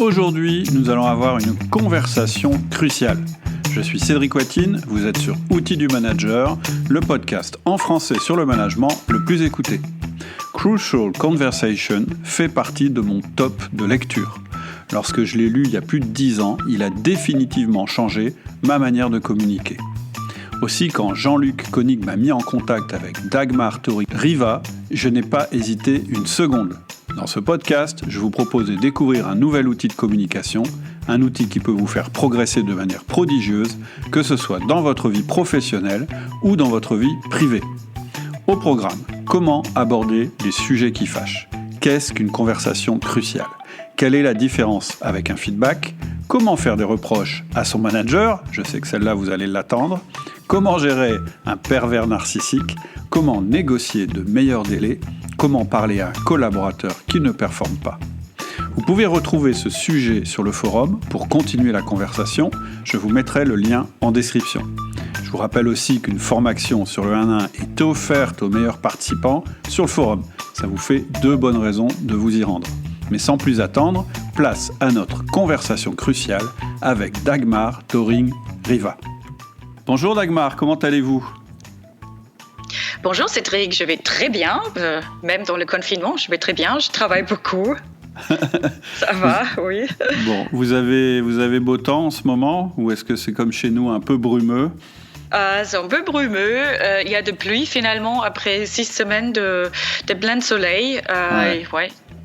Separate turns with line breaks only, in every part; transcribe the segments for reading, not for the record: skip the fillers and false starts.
Aujourd'hui, nous allons avoir une conversation cruciale. Je suis Cédric Watine, vous êtes sur Outils du Manager, le podcast en français sur le management le plus écouté. Crucial Conversation fait partie de mon top de lecture. Lorsque je l'ai lu il y a plus de 10 ans, il a définitivement changé ma manière de communiquer. Aussi, quand Jean-Luc Koenig m'a mis en contact avec Dagmar Toring-Riva, je n'ai pas hésité une seconde. Dans ce podcast, je vous propose de découvrir un nouvel outil de communication, un outil qui peut vous faire progresser de manière prodigieuse, que ce soit dans votre vie professionnelle ou dans votre vie privée. Au programme, comment aborder les sujets qui fâchent ? Qu'est-ce qu'une conversation cruciale ? Quelle est la différence avec un feedback ? Comment faire des reproches à son manager ? Je sais que celle-là, vous allez l'attendre. Comment gérer un pervers narcissique ? Comment négocier de meilleurs délais ? Comment parler à un collaborateur qui ne performe pas ? Vous pouvez retrouver ce sujet sur le forum pour continuer la conversation. Je vous mettrai le lien en description. Je vous rappelle aussi qu'une formation sur le 1-1 est offerte aux meilleurs participants sur le forum. Ça vous fait 2 bonnes raisons de vous y rendre. Mais sans plus attendre, place à notre conversation cruciale avec Dagmar Toring-Riva. Bonjour Dagmar, comment allez-vous ?
Bonjour Cédric, je vais très bien, même dans le confinement, je vais très bien, je travaille beaucoup. Ça va, oui.
Bon, vous avez beau temps en ce moment, ou est-ce que c'est comme chez nous un peu brumeux ?
C'est un peu brumeux, il y a de pluie finalement après 6 semaines de plein soleil.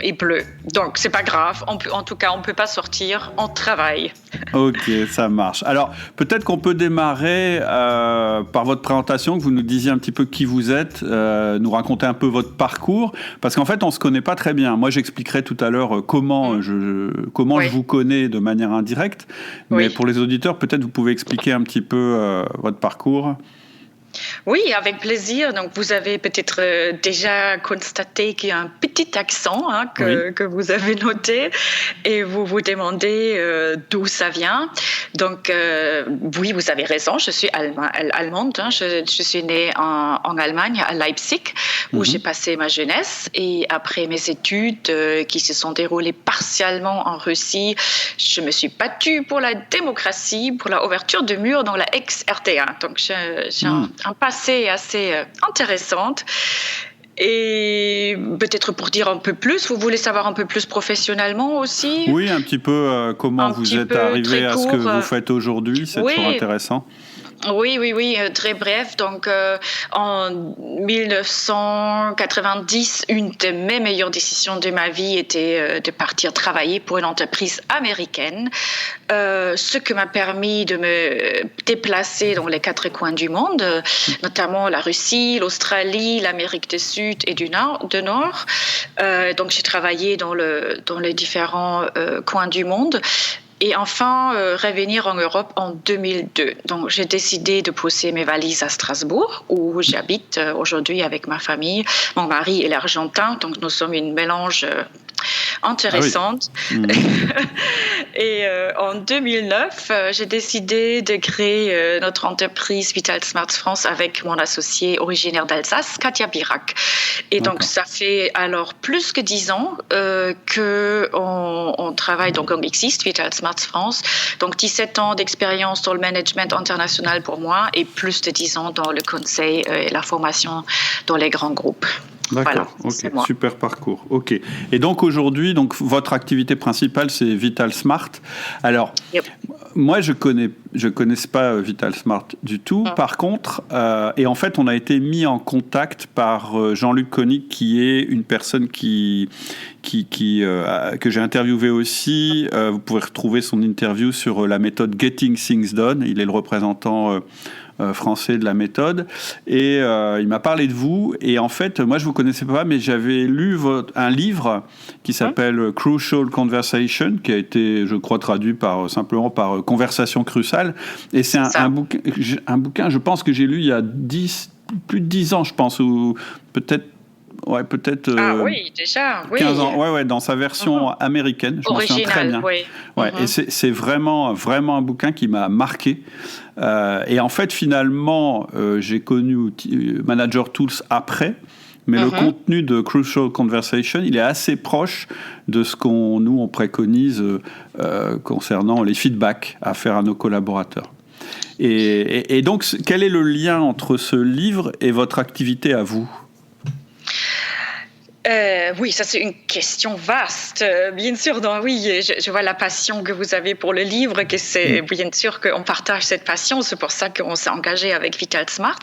Il pleut, donc c'est pas grave, en tout cas on peut pas sortir, on travaille.
Ok, ça marche. Alors peut-être qu'on peut démarrer par votre présentation, que vous nous disiez un petit peu qui vous êtes, nous raconter un peu votre parcours, parce qu'en fait on se connaît pas très bien. Moi j'expliquerai tout à l'heure comment je vous connais de manière indirecte, mais pour les auditeurs peut-être vous pouvez expliquer un petit peu votre parcours.
Oui, avec plaisir. Donc, vous avez peut-être déjà constaté qu'il y a un petit accent que vous avez noté et vous vous demandez d'où ça vient. Donc, oui, vous avez raison. Je suis allemande. Je suis née en Allemagne, à Leipzig, où j'ai passé ma jeunesse. Et après mes études qui se sont déroulées partiellement en Russie, je me suis battue pour la démocratie, pour la ouverture de murs dans la ex-RDA. Donc, j'ai un passé assez intéressante. Et peut-être pour dire un peu plus, vous voulez savoir un peu plus professionnellement aussi ?
Oui, un petit peu comment vous êtes arrivé à ce que vous faites aujourd'hui, c'est toujours intéressant.
Oui, très bref. Donc, en 1990, une de mes meilleures décisions de ma vie était de partir travailler pour une entreprise américaine, ce qui m'a permis de me déplacer dans les 4 coins du monde, notamment la Russie, l'Australie, l'Amérique du Sud et du Nord. Donc, j'ai travaillé dans les différents coins du monde. Et enfin, revenir en Europe en 2002. Donc, j'ai décidé de poser mes valises à Strasbourg, où j'habite aujourd'hui avec ma famille. Mon mari est l'Argentin, donc nous sommes une mélange intéressante. Et en 2009, j'ai décidé de créer notre entreprise Vital Smart France avec mon associée originaire d'Alsace, Katia Birac. Et donc, ça fait alors plus que 10 ans qu'on travaille, donc on existe, Vital Smart France. Donc, 17 ans d'expérience dans le management international pour moi et plus de 10 ans dans le conseil et la formation dans les grands groupes.
D'accord, voilà, super parcours. Ok. Et donc aujourd'hui, votre activité principale, c'est Vital Smart. Alors, moi, je connais pas Vital Smart du tout. Par contre, et en fait, on a été mis en contact par Jean-Luc Koenig, qui est une personne que j'ai interviewé aussi. Vous pouvez retrouver son interview sur la méthode Getting Things Done. Il est le représentant français de la méthode, et il m'a parlé de vous, et en fait moi je vous connaissais pas, mais j'avais lu un livre qui s'appelle Crucial Conversation, qui a été, je crois, traduit simplement par Conversation cruciale, et c'est un bouquin, je pense que j'ai lu il y a plus de 10 ans, je pense, ou peut-être
déjà,
15 ans, dans sa version américaine, je m'en souviens très bien. Et c'est vraiment un bouquin qui m'a marqué. Et en fait, finalement, j'ai connu Manager Tools après, mais le contenu de Crucial Conversation, il est assez proche de ce on préconise concernant les feedbacks à faire à nos collaborateurs. Et donc, quel est le lien entre ce livre et votre activité à vous ?
Oui, ça c'est une question vaste. Bien sûr, je vois la passion que vous avez pour le livre, que c'est bien sûr qu'on partage cette passion. C'est pour ça qu'on s'est engagé avec Vital Smart.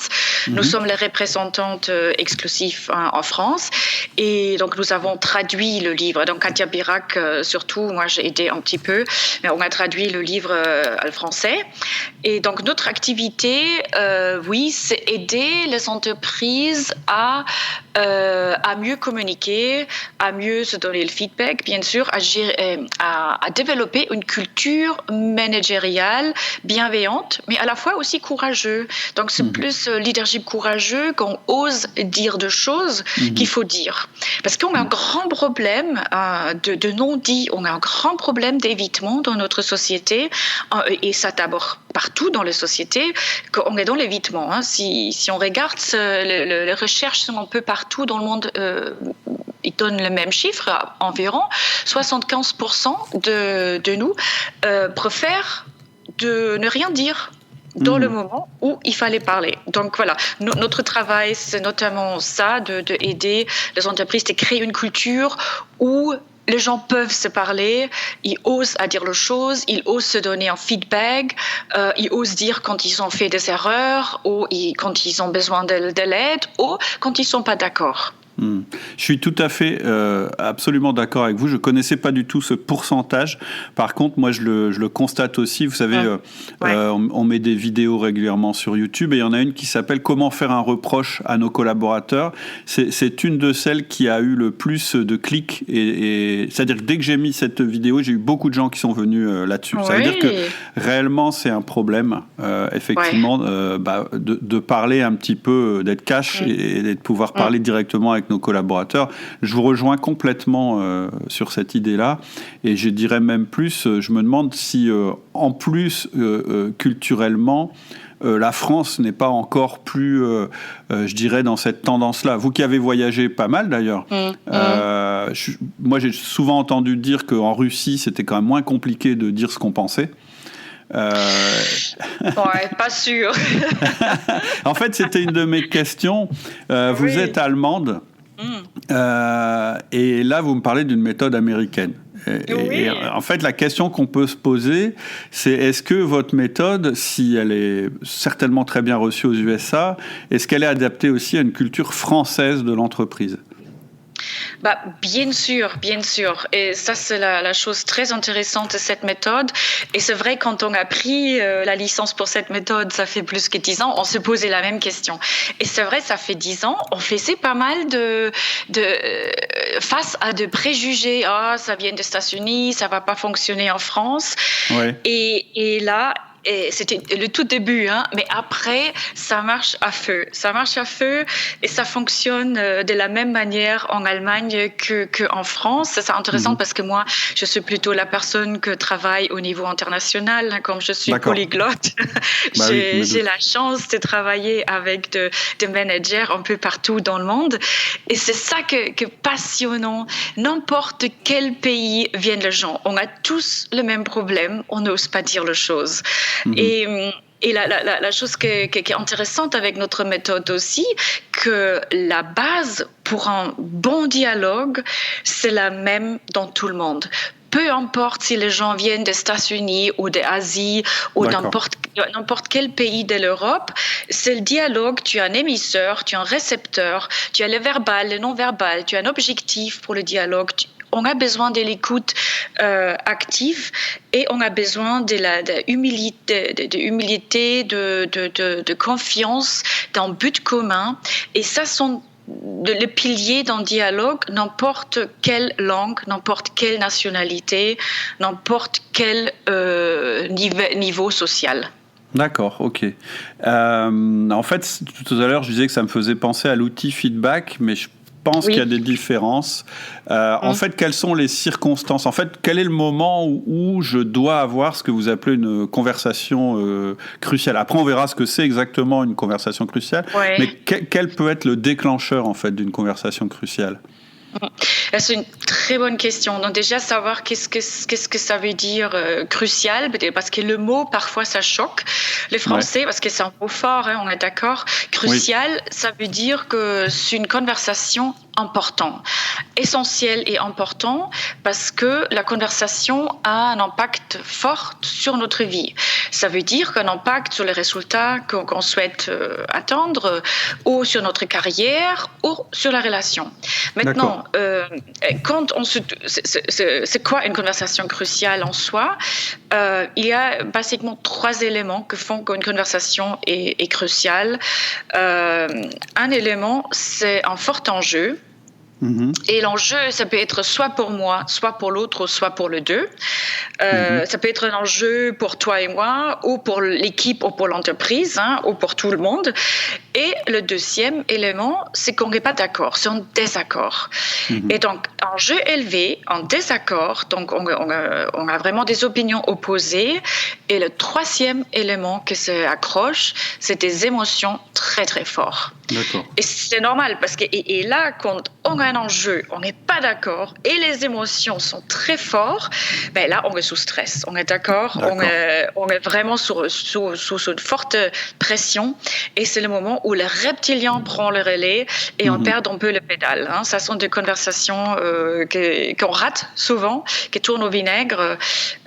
Nous sommes les représentantes exclusives en France, et donc nous avons traduit le livre. Donc Katia Birac, surtout, moi j'ai aidé un petit peu, mais on a traduit le livre en français. Et donc notre activité, c'est aider les entreprises à mieux communiquer, à mieux se donner le feedback, bien sûr, à développer une culture managériale bienveillante, mais à la fois aussi courageuse. Donc c'est plus leadership courageux, qu'on ose dire des choses qu'il faut dire. Parce qu'on a un grand problème de non-dit, on a un grand problème d'évitement dans notre société, et ça d'abord partout dans les sociétés, qu'on est dans l'évitement. Si on regarde les recherches sont un peu partout dans le monde, ils donnent le même chiffre, environ 75% de nous préfèrent de ne rien dire dans le moment où il fallait parler. Donc voilà, notre travail, c'est notamment ça, de aider les entreprises à créer une culture où les gens peuvent se parler, ils osent à dire les choses, ils osent se donner un feedback, ils osent dire quand ils ont fait des erreurs, ou quand ils ont besoin de l'aide, ou quand ils ne sont pas d'accord.
Je suis tout à fait, absolument d'accord avec vous. Je ne connaissais pas du tout ce pourcentage. Par contre, moi, je le constate aussi. Vous savez, on met des vidéos régulièrement sur YouTube, et il y en a une qui s'appelle « Comment faire un reproche à nos collaborateurs ». C'est une de celles qui a eu le plus de clics. Et c'est-à-dire que dès que j'ai mis cette vidéo, j'ai eu beaucoup de gens qui sont venus là-dessus. Ça veut dire que réellement, c'est un problème, effectivement, de parler un petit peu, d'être cash et de pouvoir parler directement avec nos collaborateurs. Je vous rejoins complètement sur cette idée-là, et je dirais même plus, je me demande si en plus culturellement la France n'est pas encore plus, je dirais, dans cette tendance-là. Vous qui avez voyagé pas mal d'ailleurs, moi j'ai souvent entendu dire qu'en Russie c'était quand même moins compliqué de dire ce qu'on pensait.
Ouais, pas sûr.
En fait, c'était une de mes questions. Vous êtes allemande, et là, vous me parlez d'une méthode américaine. Et en fait, la question qu'on peut se poser, c'est est-ce que votre méthode, si elle est certainement très bien reçue aux USA, est-ce qu'elle est adaptée aussi à une culture française de l'entreprise ?
Bien sûr. Et ça, c'est la chose très intéressante de cette méthode. Et c'est vrai, quand on a pris la licence pour cette méthode, ça fait plus que 10 ans, on se posait la même question. Et c'est vrai, ça fait 10 ans, on faisait pas mal face à de préjugés. Ça vient des États-Unis, ça va pas fonctionner en France. Ouais. Et là, et c'était le tout début, mais après, ça marche à feu. Et ça fonctionne de la même manière en Allemagne qu'en France. C'est intéressant parce que moi, je suis plutôt la personne qui travaille au niveau international, comme je suis polyglotte. J'ai la chance de travailler avec des managers un peu partout dans le monde. Et c'est ça que passionnant. N'importe quel pays viennent les gens. On a tous le même problème. On n'ose pas dire les choses. Et la chose qui est intéressante avec notre méthode aussi, que la base pour un bon dialogue, c'est la même dans tout le monde. Peu importe si les gens viennent des États-Unis ou d'Asie ou n'importe quel pays de l'Europe, c'est le dialogue. Tu as un émisseur, tu as un récepteur, tu as le verbal, le non-verbal, tu as un objectif pour le dialogue. On a besoin de l'écoute active, et on a besoin de humilité, de confiance, d'un but commun. Et ça sont les piliers d'un dialogue, n'importe quelle langue, n'importe quelle nationalité, n'importe quel niveau social.
D'accord, ok. En fait, tout à l'heure, je disais que ça me faisait penser à l'outil feedback, mais pense qu'il y a des différences. En fait, quelles sont les circonstances ? En fait, quel est le moment où je dois avoir ce que vous appelez une conversation cruciale ? Après, on verra ce que c'est exactement une conversation cruciale.
Ouais.
Mais quel peut être le déclencheur, en fait, d'une conversation cruciale ?
C'est une très bonne question. Donc déjà, savoir qu'est-ce que ça veut dire crucial, parce que le mot, parfois, ça choque les Français, parce que c'est un mot fort, on est d'accord. Crucial, ça veut dire que c'est une conversation important, essentiel et important, parce que la conversation a un impact fort sur notre vie. Ça veut dire qu'un impact sur les résultats qu'on souhaite atteindre, ou sur notre carrière, ou sur la relation. Maintenant, quand c'est quoi une conversation cruciale en soi ? Il y a basiquement 3 éléments qui font qu'une conversation est cruciale. Un élément, c'est un fort enjeu. Et l'enjeu, ça peut être soit pour moi, soit pour l'autre, soit pour les deux. Ça peut être un enjeu pour toi et moi, ou pour l'équipe, ou pour l'entreprise, ou pour tout le monde. Et le deuxième élément, c'est qu'on n'est pas d'accord, c'est un désaccord. Et donc, enjeu élevé, un désaccord, donc on a vraiment des opinions opposées. Et le troisième élément qui s'accroche, c'est des émotions très, très fortes.
D'accord.
Et c'est normal, parce que et là, quand on a un enjeu, on n'est pas d'accord, et les émotions sont très fortes, ben là, on est sous stress, on est d'accord. On est vraiment sous une forte pression, et c'est le moment où le reptilien prend le relais, et on perd un peu le pédale. Ça sont des conversations qu'on rate souvent, qui tournent au vinaigre,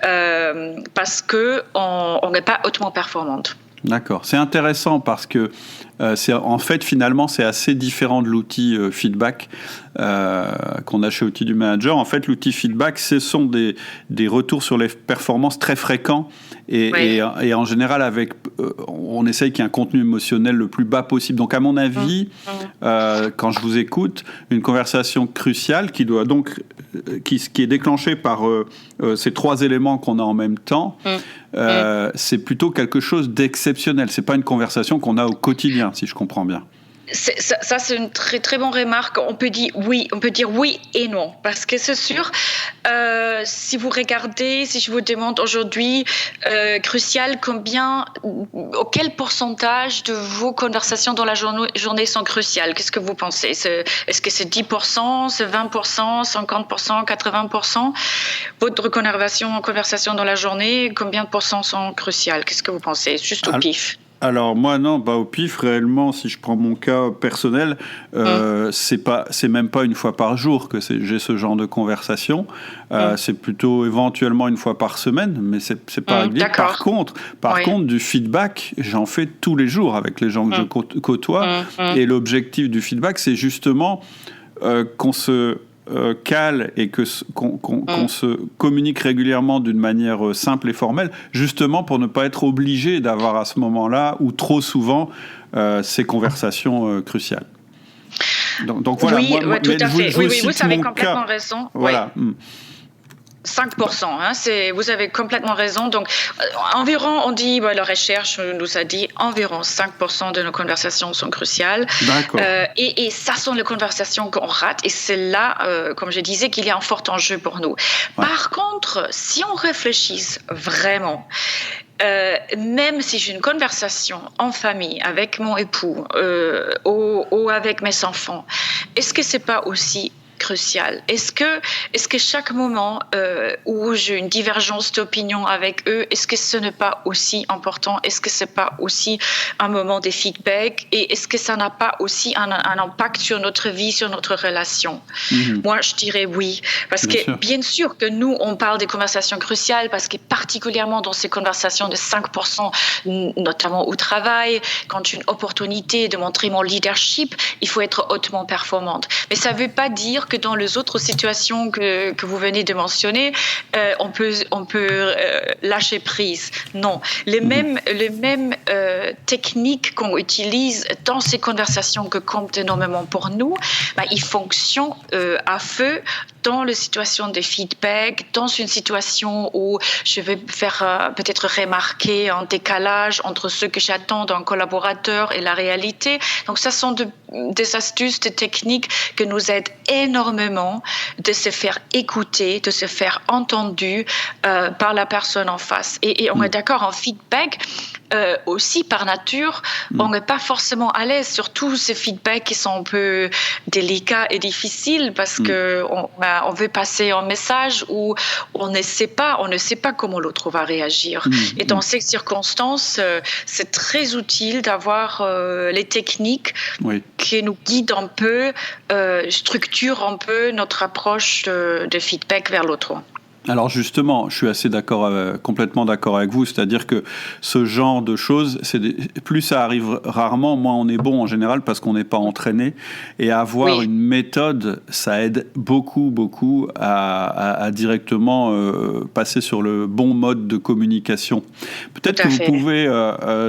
parce qu'on n'est pas hautement performante.
D'accord. C'est intéressant parce que en fait, finalement, c'est assez différent de l'outil feedback qu'on a chez Outils du Manager. En fait, l'outil feedback, ce sont des retours sur les performances très fréquents et en général, on essaye qu'il y ait un contenu émotionnel le plus bas possible. Donc, à mon avis, quand je vous écoute, une conversation cruciale qui est déclenchée par ces 3 éléments qu'on a en même temps, c'est plutôt quelque chose d'exceptionnel. C'est pas une conversation qu'on a au quotidien, si je comprends bien.
Ça, c'est une très, très bonne remarque. On peut dire oui et non. Parce que c'est sûr, si vous regardez, si je vous demande aujourd'hui, crucial, quel pourcentage de vos conversations dans la journée sont cruciales ? Qu'est-ce que vous pensez ? Est-ce que c'est 10%, c'est 20%, 50%, 80% ? Votre conversation dans la journie, combien de pourcents sont cruciales ? Qu'est-ce que vous pensez ? Juste au pif.
Alors moi non, au pif réellement, si je prends mon cas personnel, c'est même pas une fois par jour que j'ai ce genre de conversation. C'est plutôt éventuellement une fois par semaine, mais c'est pas régulier. Par contre, du feedback, j'en fais tous les jours avec les gens que je côtoie. Et l'objectif du feedback, c'est justement qu'on se cale et qu'on se communique régulièrement d'une manière simple et formelle, justement pour ne pas être obligé d'avoir à ce moment-là ou trop souvent ces conversations cruciales. Donc voilà,
tout à fait. Vous avez complètement raison.
Voilà.
5%, vous avez complètement raison. Donc, environ, on dit, la recherche nous a dit, environ 5% de nos conversations sont cruciales.
D'accord.
Et ça sont les conversations qu'on rate. Et c'est là, comme je disais, qu'il y a un fort enjeu pour nous. Ouais. Par contre, si on réfléchit vraiment, même si j'ai une conversation en famille avec mon époux ou avec mes enfants, est-ce que c'est pas aussi crucial? Est-ce que chaque moment où j'ai une divergence d'opinion avec eux, est-ce que ce n'est pas aussi important? Est-ce que c'est pas aussi un moment de feedback? Et est-ce que ça n'a pas aussi un impact sur notre vie, sur notre relation? Moi, je dirais oui. Parce que bien sûr que nous, on parle des conversations cruciales parce que particulièrement dans ces conversations de 5%, notamment au travail, quand j'ai une opportunité de montrer mon leadership, il faut être hautement performante. Mais ça ne veut pas dire que dans les autres situations que vous venez de mentionner, on peut lâcher prise. Non, les mêmes techniques qu'on utilise dans ces conversations que comptent énormément pour nous, ils fonctionnent à feu dans la situation de feedback, dans une situation où je vais faire peut-être remarquer un décalage entre ce que j'attends d'un collaborateur et la réalité. Donc ça sont des astuces, des techniques qui nous aident énormément de se faire écouter, de se faire entendre par la personne en face. Et on est d'accord, en feedback, aussi par nature, on n'est pas forcément à l'aise, surtout ces feedbacks qui sont un peu délicats et difficiles parce que on veut passer un message où on ne sait pas comment l'autre va réagir. Et dans ces circonstances, c'est très utile d'avoir les techniques qui nous guident un peu, structurent un peu notre approche de feedback vers l'autre.
Alors justement, je suis assez complètement d'accord avec vous, c'est-à-dire que ce genre de choses, plus ça arrive rarement, moins on est bon en général parce qu'on n'est pas entraîné, et avoir une méthode, ça aide beaucoup à directement passer sur le bon mode de communication. Peut-être que vous pouvez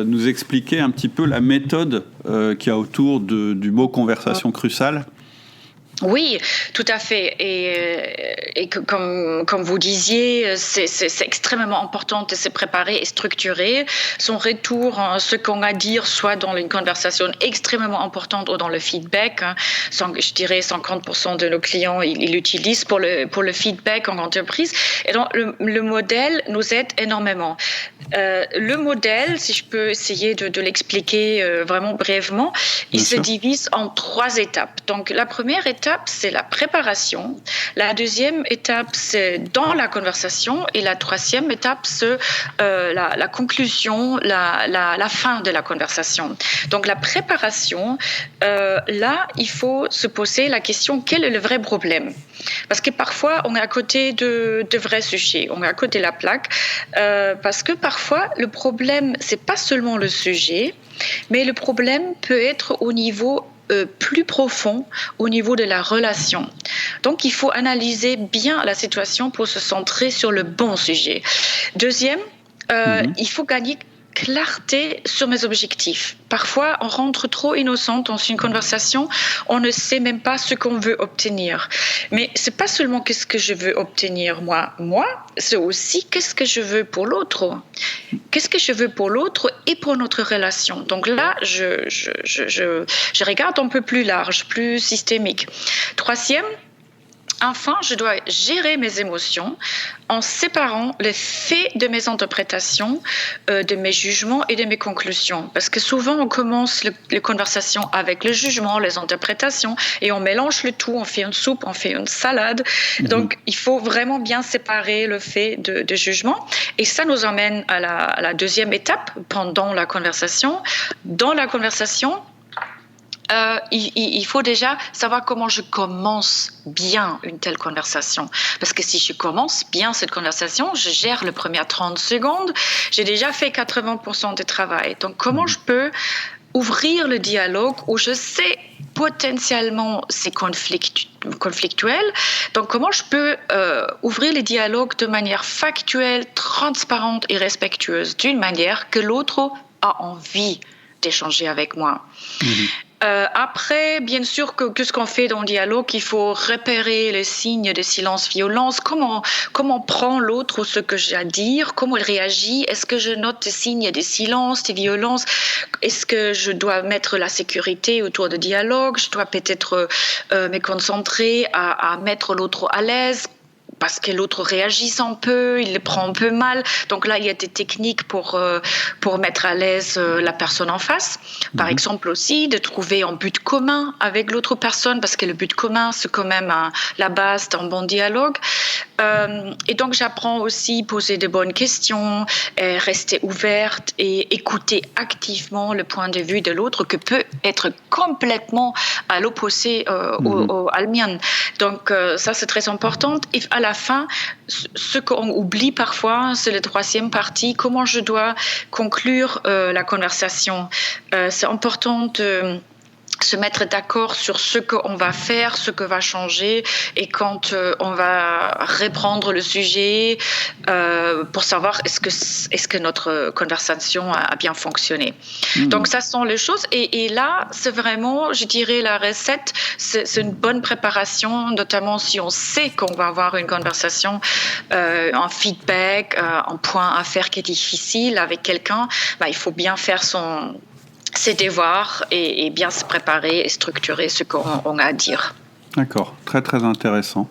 nous expliquer un petit peu la méthode qu'il y a autour du mot conversation cruciale.
Oui, tout à fait. Et comme vous disiez, c'est extrêmement important de se préparer et structurer son retour, ce qu'on a à dire, soit dans une conversation extrêmement importante ou dans le feedback. Je dirais 50% de nos clients, ils l'utilisent pour le feedback en entreprise. Et donc, le modèle nous aide énormément. Le modèle, si je peux essayer de l'expliquer vraiment brièvement, il se divise en 3 étapes. Donc, la première étape, c'est la préparation. La deuxième étape, c'est dans la conversation. Et la troisième étape, c'est la conclusion, la fin de la conversation. Donc, la préparation, là, il faut se poser la question, quel est le vrai problème ? Parce que parfois, on est à côté de vrais sujets. On est à côté de la plaque. Parce que parfois, le problème, c'est pas seulement le sujet, mais le problème peut être au niveau plus profond, au niveau de la relation. Donc, il faut analyser bien la situation pour se centrer sur le bon sujet. Deuxième, il faut gagner clarté sur mes objectifs. Parfois, on rentre trop innocent dans une conversation, on ne sait même pas ce qu'on veut obtenir. Mais c'est pas seulement qu'est-ce que je veux obtenir moi, c'est aussi qu'est-ce que je veux pour l'autre. Qu'est-ce que je veux pour l'autre et pour notre relation. Donc là, je regarde un peu plus large, plus systémique. Troisième, enfin, je dois gérer mes émotions en séparant les faits de mes interprétations, de mes jugements et de mes conclusions. Parce que souvent, on commence les conversations avec le jugement, les interprétations, et on mélange le tout, on fait une soupe, on fait une salade. Donc, il faut vraiment bien séparer le fait de jugement. Et ça nous emmène à la deuxième étape pendant la conversation. Dans la conversation, il faut déjà savoir comment je commence bien une telle conversation. Parce que si je commence bien cette conversation, je gère les premières 30 secondes, j'ai déjà fait 80% du travail. Donc, comment je peux ouvrir le dialogue où je sais potentiellement c'est conflictuel. Donc, comment je peux ouvrir le dialogue de manière factuelle, transparente et respectueuse, d'une manière que l'autre a envie d'échanger avec moi. Après, bien sûr, que ce qu'on fait dans le dialogue, il faut repérer les signes de silence, violence. Comment prend l'autre ce que j'ai à dire? Comment il réagit? Est-ce que je note des signes de silence, de violence? Est-ce que je dois mettre la sécurité autour du dialogue? Je dois peut-être me concentrer à mettre l'autre à l'aise, parce que l'autre réagit un peu, il le prend un peu mal. Donc là, il y a des techniques pour mettre à l'aise la personne en face. Par exemple aussi, de trouver un but commun avec l'autre personne, parce que le but commun, c'est quand même la base d'un bon dialogue. Et donc, j'apprends aussi à poser de bonnes questions, rester ouverte et écouter activement le point de vue de l'autre, qui peut être complètement à l'opposé à le mien. Donc, ça, c'est très important. Et à la fin, ce qu'on oublie parfois, c'est la troisième partie, comment je dois conclure la conversation. C'est important se mettre d'accord sur ce qu'on va faire, ce que va changer, et quand on va reprendre le sujet pour savoir est-ce que notre conversation a bien fonctionné. Donc ça sont les choses, et là c'est vraiment, je dirais, la recette, c'est une bonne préparation, notamment si on sait qu'on va avoir une conversation, un feedback, un point à faire qui est difficile avec quelqu'un, il faut bien faire ses devoirs et bien se préparer et structurer ce qu'on a à dire.
D'accord, très très intéressant.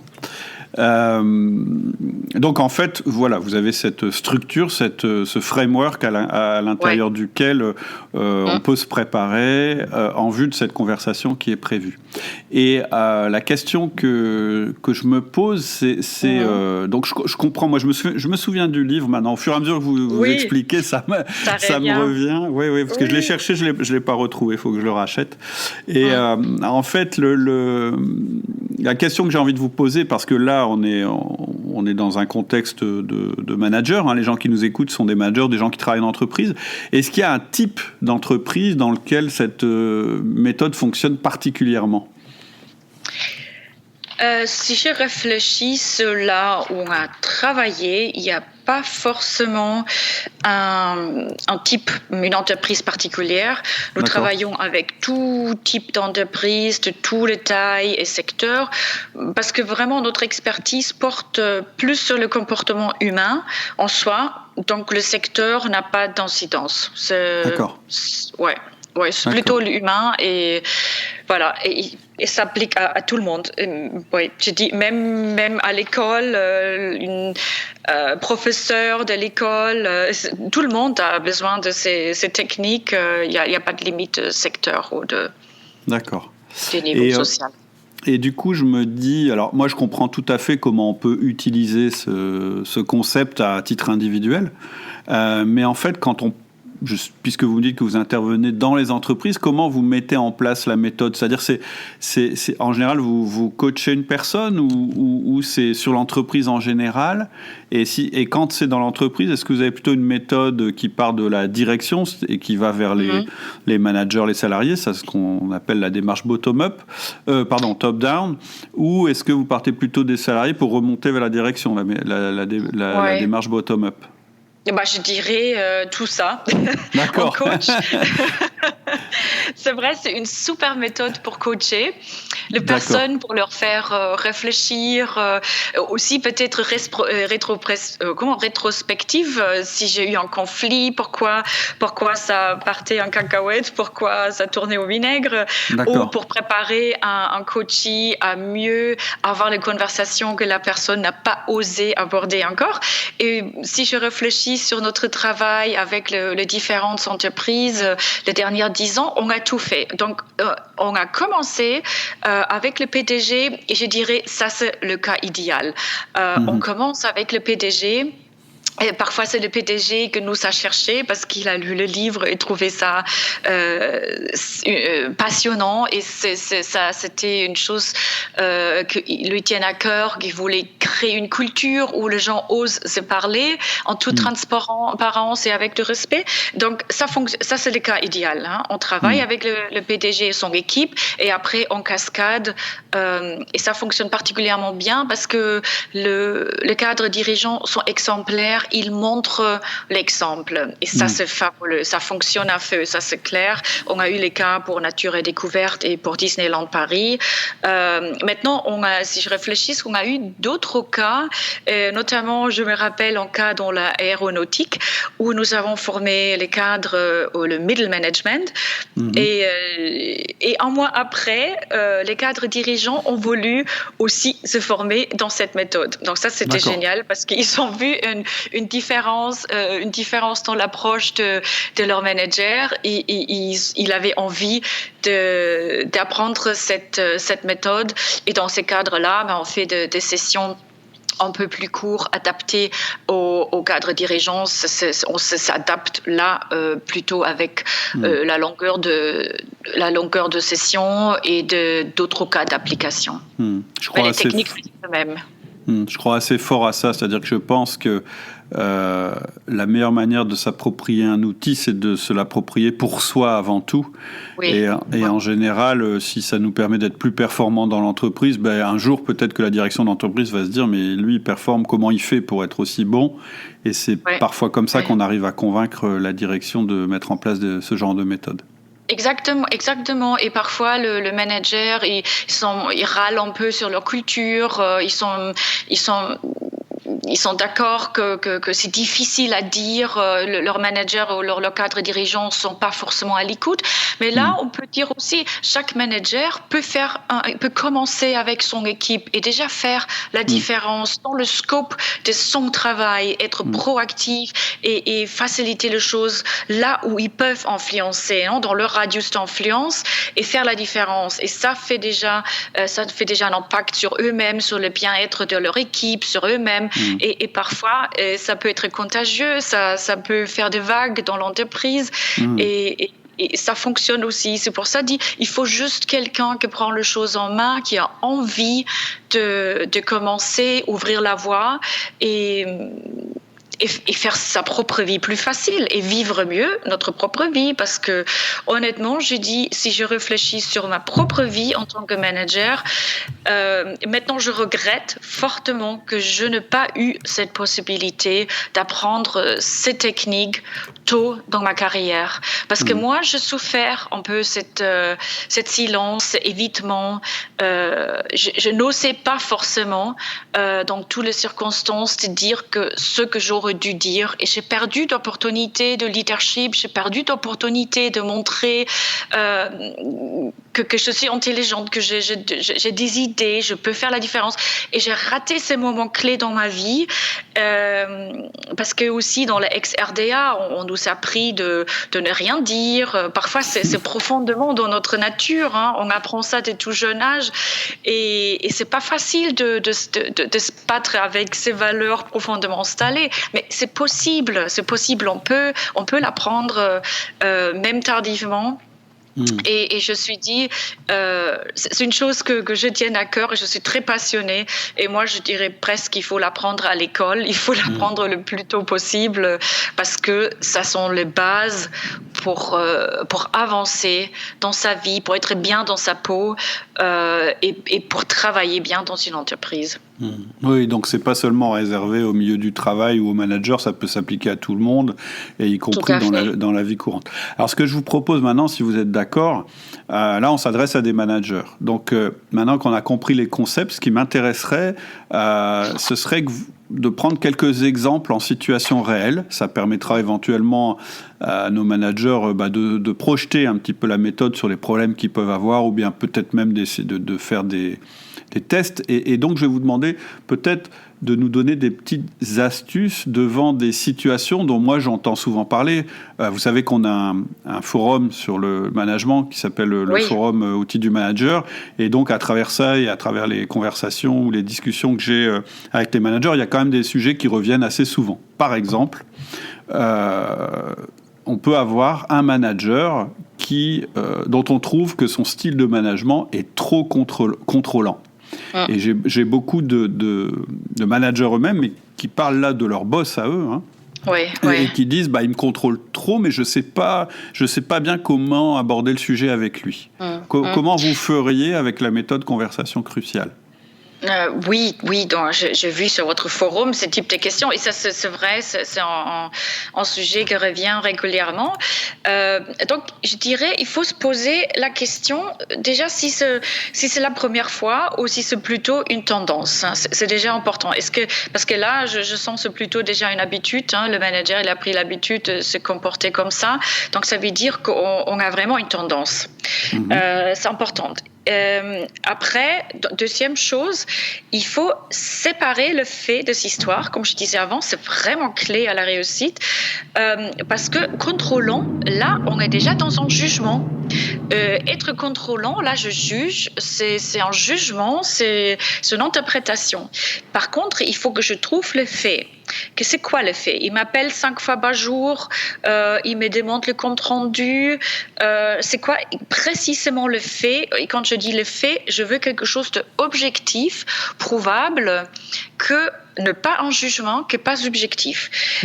Donc en fait, voilà, vous avez cette structure, ce framework à l'intérieur duquel on peut se préparer en vue de cette conversation qui est prévue. Et la question que je me pose, c'est donc je comprends, moi je me souviens du livre maintenant, au fur et à mesure que vous expliquez, ça me revient. Oui, parce que je l'ai cherché, je l'ai pas retrouvé, il faut que je le rachète. Et en fait, la question que j'ai envie de vous poser, parce que là, on est dans un contexte de manager. Les gens qui nous écoutent sont des managers, des gens qui travaillent en entreprise. Est-ce qu'il y a un type d'entreprise dans lequel cette méthode fonctionne particulièrement ?
Si je réfléchis sur là où on a travaillé, il n'y a pas forcément un type, une entreprise particulière. Nous travaillons avec tout type d'entreprise, de tous les tailles et secteurs, parce que vraiment notre expertise porte plus sur le comportement humain en soi, donc le secteur n'a pas d'incidence.
D'accord.
Ouais, c'est plutôt l'humain, et voilà, et ça s'applique à tout le monde. Oui, je dis même à l'école, professeur de l'école, tout le monde a besoin de ces techniques. Il n'y a pas de limite secteur ou de niveau social.
Et du coup, je me dis, alors moi je comprends tout à fait comment on peut utiliser ce concept à titre individuel, mais en fait puisque vous me dites que vous intervenez dans les entreprises, comment vous mettez en place la méthode ? C'est-à-dire, c'est en général, vous coachez une personne ou c'est sur l'entreprise en général ? Et quand c'est dans l'entreprise, est-ce que vous avez plutôt une méthode qui part de la direction et qui va vers les managers, les salariés, c'est ce qu'on appelle la démarche top-down, ou est-ce que vous partez plutôt des salariés pour remonter vers la direction, la démarche bottom-up ?
Je dirais tout ça.
D'accord.
En coach. C'est vrai, c'est une super méthode pour coacher les personnes, pour leur faire réfléchir, aussi peut-être rétrospective, si j'ai eu un conflit, pourquoi ça partait en cacahuète, pourquoi ça tournait au vinaigre, ou pour préparer un coachee à mieux avoir les conversations que la personne n'a pas osé aborder encore. Et si je réfléchis sur notre travail avec les différentes entreprises les dernières 10 ans, on a tout fait. Donc, on a commencé avec le PDG, et je dirais, ça c'est le cas idéal. On commence avec le PDG. Et parfois, c'est le PDG que nous a cherché parce qu'il a lu le livre et trouvé ça passionnant. Et ça, c'était une chose qui lui tient à cœur, qu'il voulait créer une culture où les gens osent se parler en toute transparence et avec du respect. Donc, ça c'est le cas idéal. On travaille avec le PDG et son équipe, et après, on cascade. Et ça fonctionne particulièrement bien parce que les cadres dirigeants sont exemplaires. Ils montrent l'exemple, et ça c'est fabuleux, ça fonctionne à feu, ça c'est clair. On a eu les cas pour Nature et Découverte et pour Disneyland Paris. Maintenant, si je réfléchis, on a eu d'autres cas, notamment je me rappelle un cas dans l'aéronautique où nous avons formé les cadres le middle management, et un mois après, les cadres dirigeants ont voulu aussi se former dans cette méthode. Donc ça c'était génial parce qu'ils ont vu une différence dans l'approche de leur manager, et ils avaient envie d'apprendre cette méthode. Et dans ces cadres-là, on fait des sessions un peu plus courtes, adaptées aux cadres dirigeants. On s'adapte là plutôt avec la longueur de session et d'autres cas d'application.
Je crois
les techniques sont les mêmes.
Je crois assez fort à ça, c'est-à-dire que je pense que la meilleure manière de s'approprier un outil, c'est de se l'approprier pour soi avant tout.
Oui.
Et en général, si ça nous permet d'être plus performants dans l'entreprise, un jour peut-être que la direction d'entreprise va se dire mais lui il performe, comment il fait pour être aussi bon? Et c'est parfois comme ça qu'on arrive à convaincre la direction de mettre en place ce genre de méthode.
Exactement. Et parfois, le manager, ils râlent un peu sur leur culture. Ils sont d'accord que c'est difficile à dire. Leur manager ou leur cadre dirigeant sont pas forcément à l'écoute. Mais là, on peut dire aussi, chaque manager peut commencer avec son équipe et déjà faire la différence dans le scope de son travail, être proactif et faciliter les choses là où ils peuvent influencer, dans leur radius d'influence et faire la différence. Et ça fait déjà un impact sur eux-mêmes, sur le bien-être de leur équipe, sur eux-mêmes. Et parfois, ça peut être contagieux, ça peut faire des vagues dans l'entreprise. Et ça fonctionne aussi. C'est pour ça il faut juste quelqu'un qui prend les choses en main, qui a envie de commencer, ouvrir la voie et faire sa propre vie plus facile et vivre mieux notre propre vie. Parce que honnêtement, je dis, si je réfléchis sur ma propre vie en tant que manager, maintenant je regrette fortement que je n'ai pas eu cette possibilité d'apprendre ces techniques tôt dans ma carrière. Parce que moi, je souffert un peu cette silence, évitement. Je n'osais pas forcément, dans toutes les circonstances, de dire que ce que j'aurais dû dire. Et j'ai perdu d'opportunités de leadership, j'ai perdu d'opportunités de montrer que je suis intelligente, que j'ai des idées, je peux faire la différence. Et j'ai raté ces moments clés dans ma vie parce que aussi dans le ex-RDA, on nous a appris de ne rien dire. Parfois, c'est profondément dans notre nature. On apprend ça dès tout jeune âge. Et c'est pas facile de se battre avec ces valeurs profondément installées. Mais c'est possible. On peut l'apprendre même tardivement. Et je suis dit, c'est une chose que je tienne à cœur et je suis très passionnée. Et moi, je dirais presque qu'il faut l'apprendre à l'école. Il faut l'apprendre le plus tôt possible parce que ça sont les bases pour avancer dans sa vie, pour être bien dans sa peau et pour travailler bien dans une entreprise.
Oui, donc c'est pas seulement réservé au milieu du travail ou au manager, ça peut s'appliquer à tout le monde, et y compris dans la vie courante. Alors ce que je vous propose maintenant, si vous êtes d'accord, là on s'adresse à des managers. Donc maintenant qu'on a compris les concepts, ce qui m'intéresserait, ce serait de prendre quelques exemples en situation réelle. Ça permettra éventuellement à nos managers de projeter un petit peu la méthode sur les problèmes qu'ils peuvent avoir, ou bien peut-être même d'essayer de faire des tests. Et donc, je vais vous demander peut-être de nous donner des petites astuces devant des situations dont moi, j'entends souvent parler. Vous savez qu'on a un forum sur le management qui s'appelle le forum Outils du manager. Et donc, à travers ça et à travers les conversations ou les discussions que j'ai avec les managers, il y a quand même des sujets qui reviennent assez souvent. Par exemple, on peut avoir un manager dont on trouve que son style de management est trop contrôlant. Et j'ai beaucoup de managers eux-mêmes, mais qui parlent là de leur boss à eux, et qui disent il me contrôle trop, mais je sais pas bien comment aborder le sujet avec lui. Comment vous feriez avec la méthode conversation cruciale?
Oui, donc j'ai vu sur votre forum ce type de questions et ça c'est vrai, c'est un sujet qui revient régulièrement. Donc je dirais il faut se poser la question déjà si c'est la première fois ou si c'est plutôt une tendance. C'est déjà important. Parce que là je sens c'est plutôt déjà une habitude. Le manager il a pris l'habitude de se comporter comme ça, donc ça veut dire qu'on a vraiment une tendance. C'est important. Après, deuxième chose, il faut séparer le fait de cette histoire. Comme je disais avant, c'est vraiment clé à la réussite parce que contrôlant, là, on est déjà dans un jugement. Être contrôlant, là, je juge, c'est un jugement, c'est une interprétation. Par contre, il faut que je trouve le fait. Que c'est quoi le fait? Il m'appelle 5 fois par jour, il me demande le compte rendu. C'est quoi précisément le fait? Et quand je dis le fait, je veux quelque chose d'objectif, prouvable, que pas un jugement, que pas subjectif.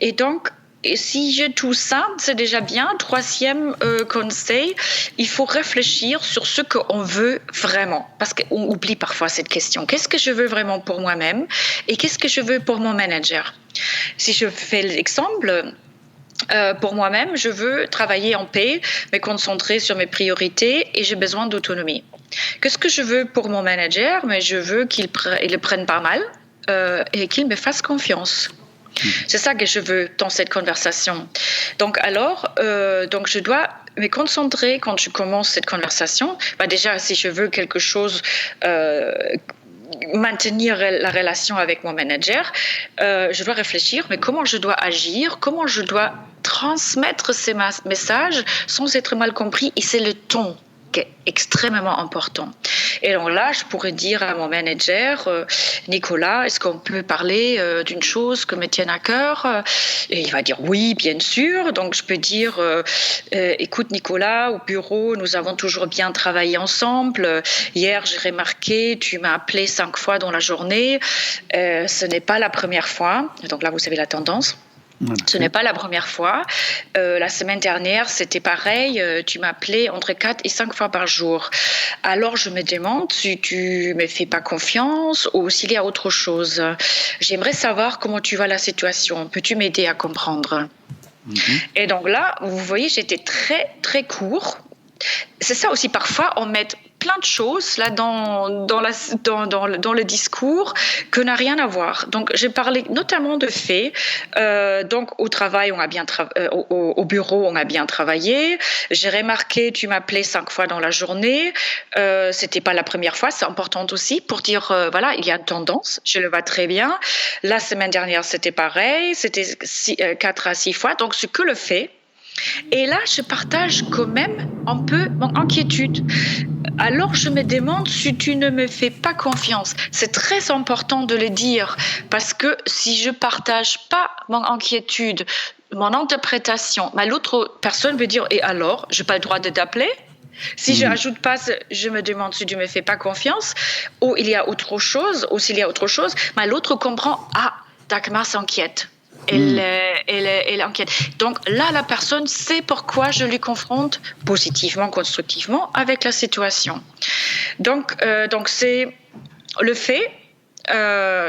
Et donc, et si j'ai tout ça, c'est déjà bien. Troisième conseil, il faut réfléchir sur ce qu'on veut vraiment. Parce qu'on oublie parfois cette question. Qu'est-ce que je veux vraiment pour moi-même et qu'est-ce que je veux pour mon manager? Si je fais l'exemple, pour moi-même, je veux travailler en paix, me concentrer sur mes priorités et j'ai besoin d'autonomie. Qu'est-ce que je veux pour mon manager? Mais je veux qu'il le prenne pas mal et qu'il me fasse confiance. C'est ça que je veux dans cette conversation. Donc donc je dois me concentrer quand je commence cette conversation. Déjà, si je veux quelque chose, maintenir la relation avec mon manager, je dois réfléchir, mais comment je dois agir, comment je dois transmettre ces messages sans être mal compris, et c'est le ton qui est extrêmement important. Et donc là, je pourrais dire à mon manager, Nicolas, est-ce qu'on peut parler d'une chose que me tienne à cœur? Et il va dire oui, bien sûr. Donc je peux dire, écoute Nicolas, au bureau, nous avons toujours bien travaillé ensemble. Hier, j'ai remarqué, tu m'as appelé 5 fois dans la journée. Ce n'est pas la première fois. Donc là, vous savez la tendance. Ce n'est pas la première fois. La semaine dernière, c'était pareil. Tu m'appelais entre 4 et 5 fois par jour. Alors, je me demande si tu ne me fais pas confiance ou s'il y a autre chose. J'aimerais savoir comment tu vois la situation. Peux-tu m'aider à comprendre? Et donc là, vous voyez, j'étais très, très court. C'est ça aussi, parfois, on met plein de choses là dans le discours que n'a rien à voir. Donc, j'ai parlé notamment de faits. Donc, au travail, on a bien au bureau, on a bien travaillé. J'ai remarqué, tu m'appelais 5 fois dans la journée. C'était pas la première fois, c'est important aussi pour dire, voilà, il y a une tendance, je le vois très bien. La semaine dernière, c'était pareil, c'était 4 à 6 fois. Donc, ce que le fait. Et là, je partage quand même un peu mon inquiétude. Alors, je me demande si tu ne me fais pas confiance. C'est très important de le dire parce que si je partage pas mon inquiétude, mon interprétation, l'autre personne veut dire et alors, j'ai pas le droit de t'appeler? Si je n'ajoute pas, je me demande si tu ne me fais pas confiance ou il y a autre chose, ou s'il y a autre chose, l'autre comprend, Dagmar s'inquiète. Elle enquête. Donc là, la personne sait pourquoi je lui confronte positivement, constructivement avec la situation. Donc c'est le fait.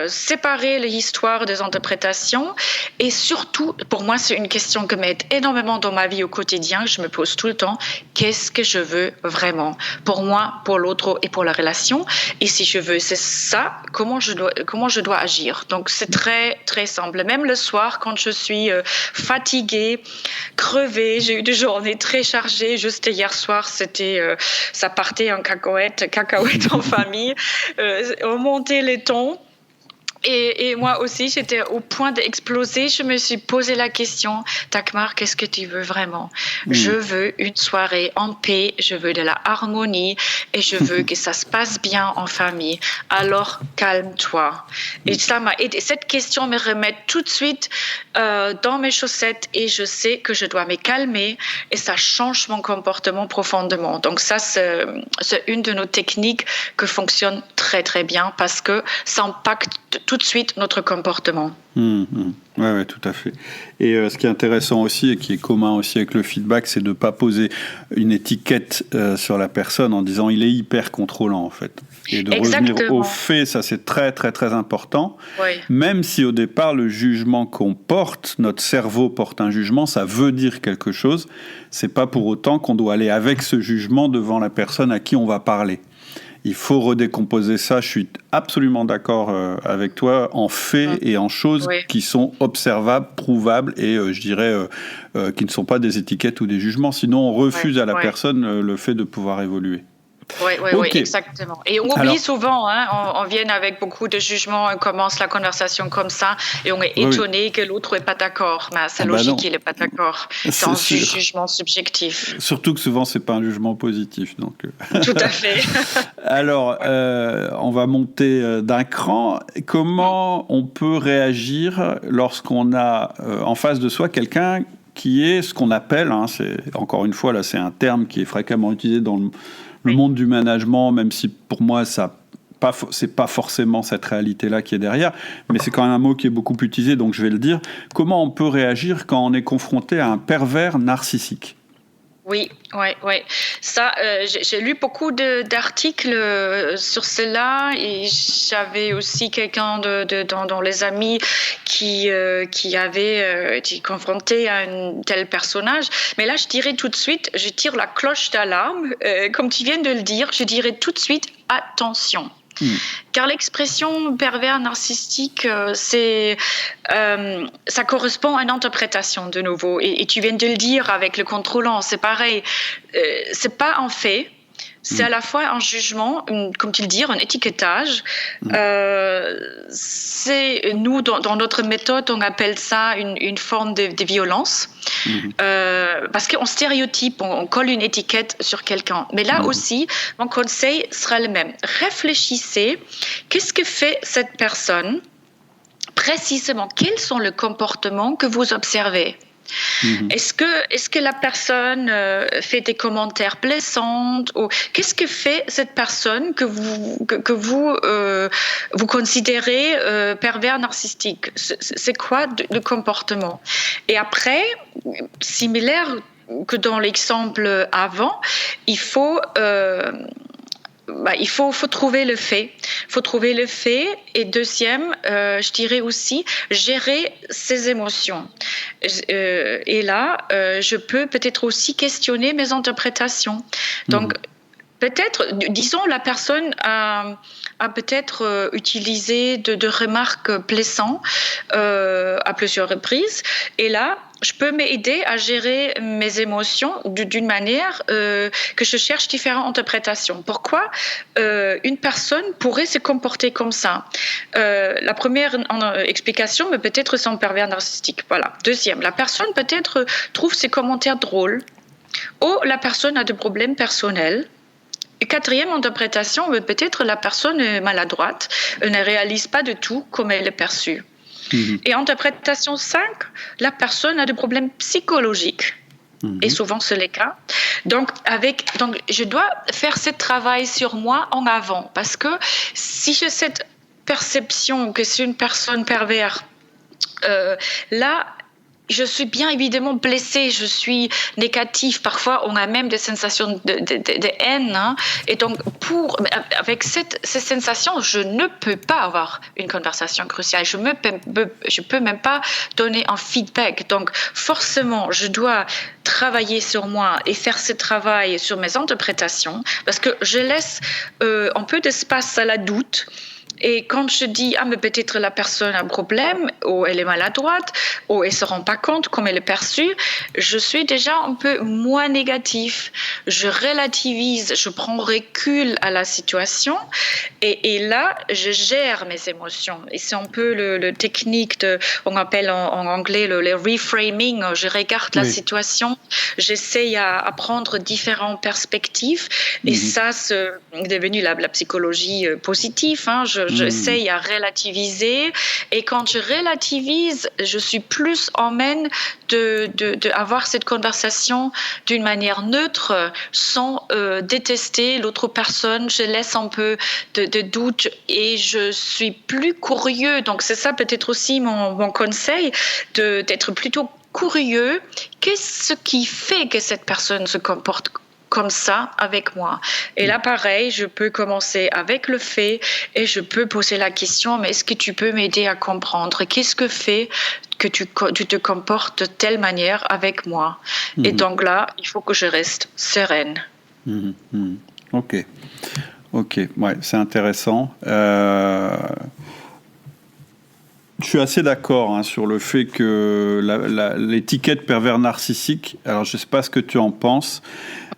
Séparer l'histoire des interprétations et surtout, pour moi, c'est une question que m'aide énormément dans ma vie au quotidien. Je me pose tout le temps, qu'est-ce que je veux vraiment pour moi, pour l'autre et pour la relation? Et si je veux, c'est ça, comment je dois agir? Donc, c'est très, très simple. Même le soir, quand je suis fatiguée, crevée, j'ai eu des journées très chargées. Juste hier soir, ça partait en cacahuète en famille. On montait les tons. Et moi aussi, j'étais au point d'exploser. Je me suis posé la question, Dagmar, qu'est-ce que tu veux vraiment? Je veux une soirée en paix, je veux de la harmonie et je veux que ça se passe bien en famille. Alors, calme-toi. Et ça m'a aidé. Cette question me remet tout de suite dans mes chaussettes et je sais que je dois me calmer et ça change mon comportement profondément. Donc ça, c'est une de nos techniques qui fonctionne très, très bien parce que ça impacte tout de suite notre comportement.
Ouais, tout à fait. Et ce qui est intéressant aussi et qui est commun aussi avec le feedback, c'est de ne pas poser une étiquette sur la personne en disant il est hyper contrôlant en fait. Et de revenir au fait, ça c'est très très très important.
Oui.
Même si au départ le jugement qu'on porte, notre cerveau porte un jugement, ça veut dire quelque chose. C'est pas pour autant qu'on doit aller avec ce jugement devant la personne à qui on va parler. Il faut redécomposer ça, je suis absolument d'accord avec toi, en faits et en choses qui sont observables, prouvables et je dirais qui ne sont pas des étiquettes ou des jugements. Sinon, on refuse à la personne le fait de pouvoir évoluer.
Oui, exactement. Et on oublie souvent, on vient avec beaucoup de jugements, on commence la conversation comme ça et on est étonné que l'autre n'est pas d'accord. Mais c'est logique qu'il n'est pas d'accord. C'est un jugement subjectif.
Surtout que souvent, ce n'est pas un jugement positif. Donc...
Tout à fait.
Alors, on va monter d'un cran. Comment on peut réagir lorsqu'on a en face de soi quelqu'un qui est ce qu'on appelle, encore une fois, là, c'est un terme qui est fréquemment utilisé dans le monde du management, même si pour moi ça c'est pas forcément cette réalité-là qui est derrière, mais c'est quand même un mot qui est beaucoup utilisé, donc je vais le dire. Comment on peut réagir quand on est confronté à un pervers narcissique ?
Oui. Ça, j'ai lu beaucoup d'articles sur cela et j'avais aussi quelqu'un dans les amis qui avait été confronté à un tel personnage. Mais là, je dirais tout de suite, je tire la cloche d'alarme. Comme tu viens de le dire, je dirais tout de suite, attention. Car l'expression pervers narcissique, ça correspond à une interprétation de nouveau. Et tu viens de le dire avec le contrôlant, c'est pareil. C'est pas un fait. C'est à la fois un jugement, comme tu le dis, un étiquetage. Nous, dans notre méthode, on appelle ça une forme de violence. Parce qu'on stéréotype, on colle une étiquette sur quelqu'un. Mais là aussi, mon conseil sera le même. Réfléchissez, qu'est-ce que fait cette personne précisément? Quels sont les comportements que vous observez? Est-ce que la personne fait des commentaires blessants ou qu'est-ce que fait cette personne que vous considérez pervers narcissique? C'est quoi le comportement? Et après, similaire que dans l'exemple avant, il faut trouver le fait. Il faut trouver le fait. Et deuxième, je dirais aussi, gérer ses émotions. Et là, je peux peut-être aussi questionner mes interprétations. Donc, peut-être, disons, la personne a peut-être utilisé de remarques blessantes à plusieurs reprises. Et là, je peux m'aider à gérer mes émotions d'une manière que je cherche différentes interprétations. Pourquoi une personne pourrait se comporter comme ça? La première explication, mais peut-être son pervers narcissique. Voilà. Deuxième, la personne peut-être trouve ses commentaires drôles ou la personne a des problèmes personnels. Et quatrième interprétation, peut-être la personne est maladroite, ne réalise pas du tout comme elle est perçue. Et interprétation 5, la personne a des problèmes psychologiques. Et souvent, c'est le cas. Donc, je dois faire ce travail sur moi en avant. Parce que si j'ai cette perception que c'est une personne perverse, là, je suis bien évidemment blessée, je suis négative. Parfois, on a même des sensations de haine. Hein. Et donc, avec ces sensations, je ne peux pas avoir une conversation cruciale. Je peux même pas donner un feedback. Donc, forcément, je dois travailler sur moi et faire ce travail sur mes interprétations parce que je laisse un peu d'espace à la doute. Et quand je dis « mais peut-être la personne a un problème, ou elle est maladroite, ou elle ne se rend pas compte comme elle est perçue », je suis déjà un peu moins négatif. Je relativise, je prends recul à la situation et là, je gère mes émotions. Et c'est un peu le technique, on appelle en anglais le reframing. Je regarde la situation, j'essaye à prendre différentes perspectives et ça, c'est devenu la psychologie positive. Hein. J'essaye à relativiser et quand je relativise, je suis plus en mène d'avoir cette conversation d'une manière neutre sans détester l'autre personne. Je laisse un peu de doute et je suis plus curieux. Donc c'est ça peut-être aussi mon conseil, d'être plutôt curieux. Qu'est-ce qui fait que cette personne se comporte comme ça avec moi. Et là, pareil, je peux commencer avec le fait et je peux poser la question, mais est-ce que tu peux m'aider à comprendre? Qu'est-ce que fait que tu te comportes de telle manière avec moi? Et donc là, il faut que je reste sereine.
Ok, ouais, c'est intéressant. Je suis assez d'accord sur le fait que l'étiquette pervers narcissique, alors je ne sais pas ce que tu en penses,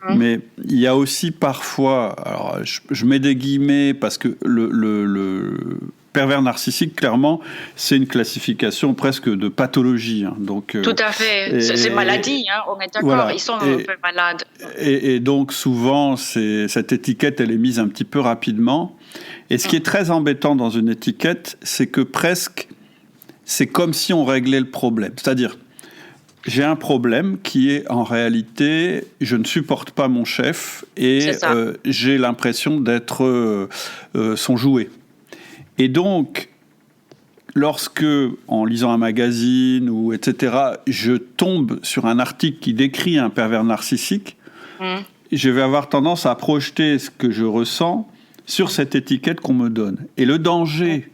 mais il y a aussi parfois, alors je mets des guillemets parce que le pervers narcissique, clairement, c'est une classification presque de pathologie. Donc,
tout à fait, c'est maladie, on est d'accord, voilà. Ils sont un peu malades.
Et donc souvent, cette étiquette, elle est mise un petit peu rapidement. Et ce qui est très embêtant dans une étiquette, c'est que presque, c'est comme si on réglait le problème. C'est-à-dire, j'ai un problème qui est en réalité, je ne supporte pas mon chef et j'ai l'impression d'être son jouet. Et donc, lorsque, en lisant un magazine ou etc., je tombe sur un article qui décrit un pervers narcissique, je vais avoir tendance à projeter ce que je ressens sur cette étiquette qu'on me donne. Et le danger,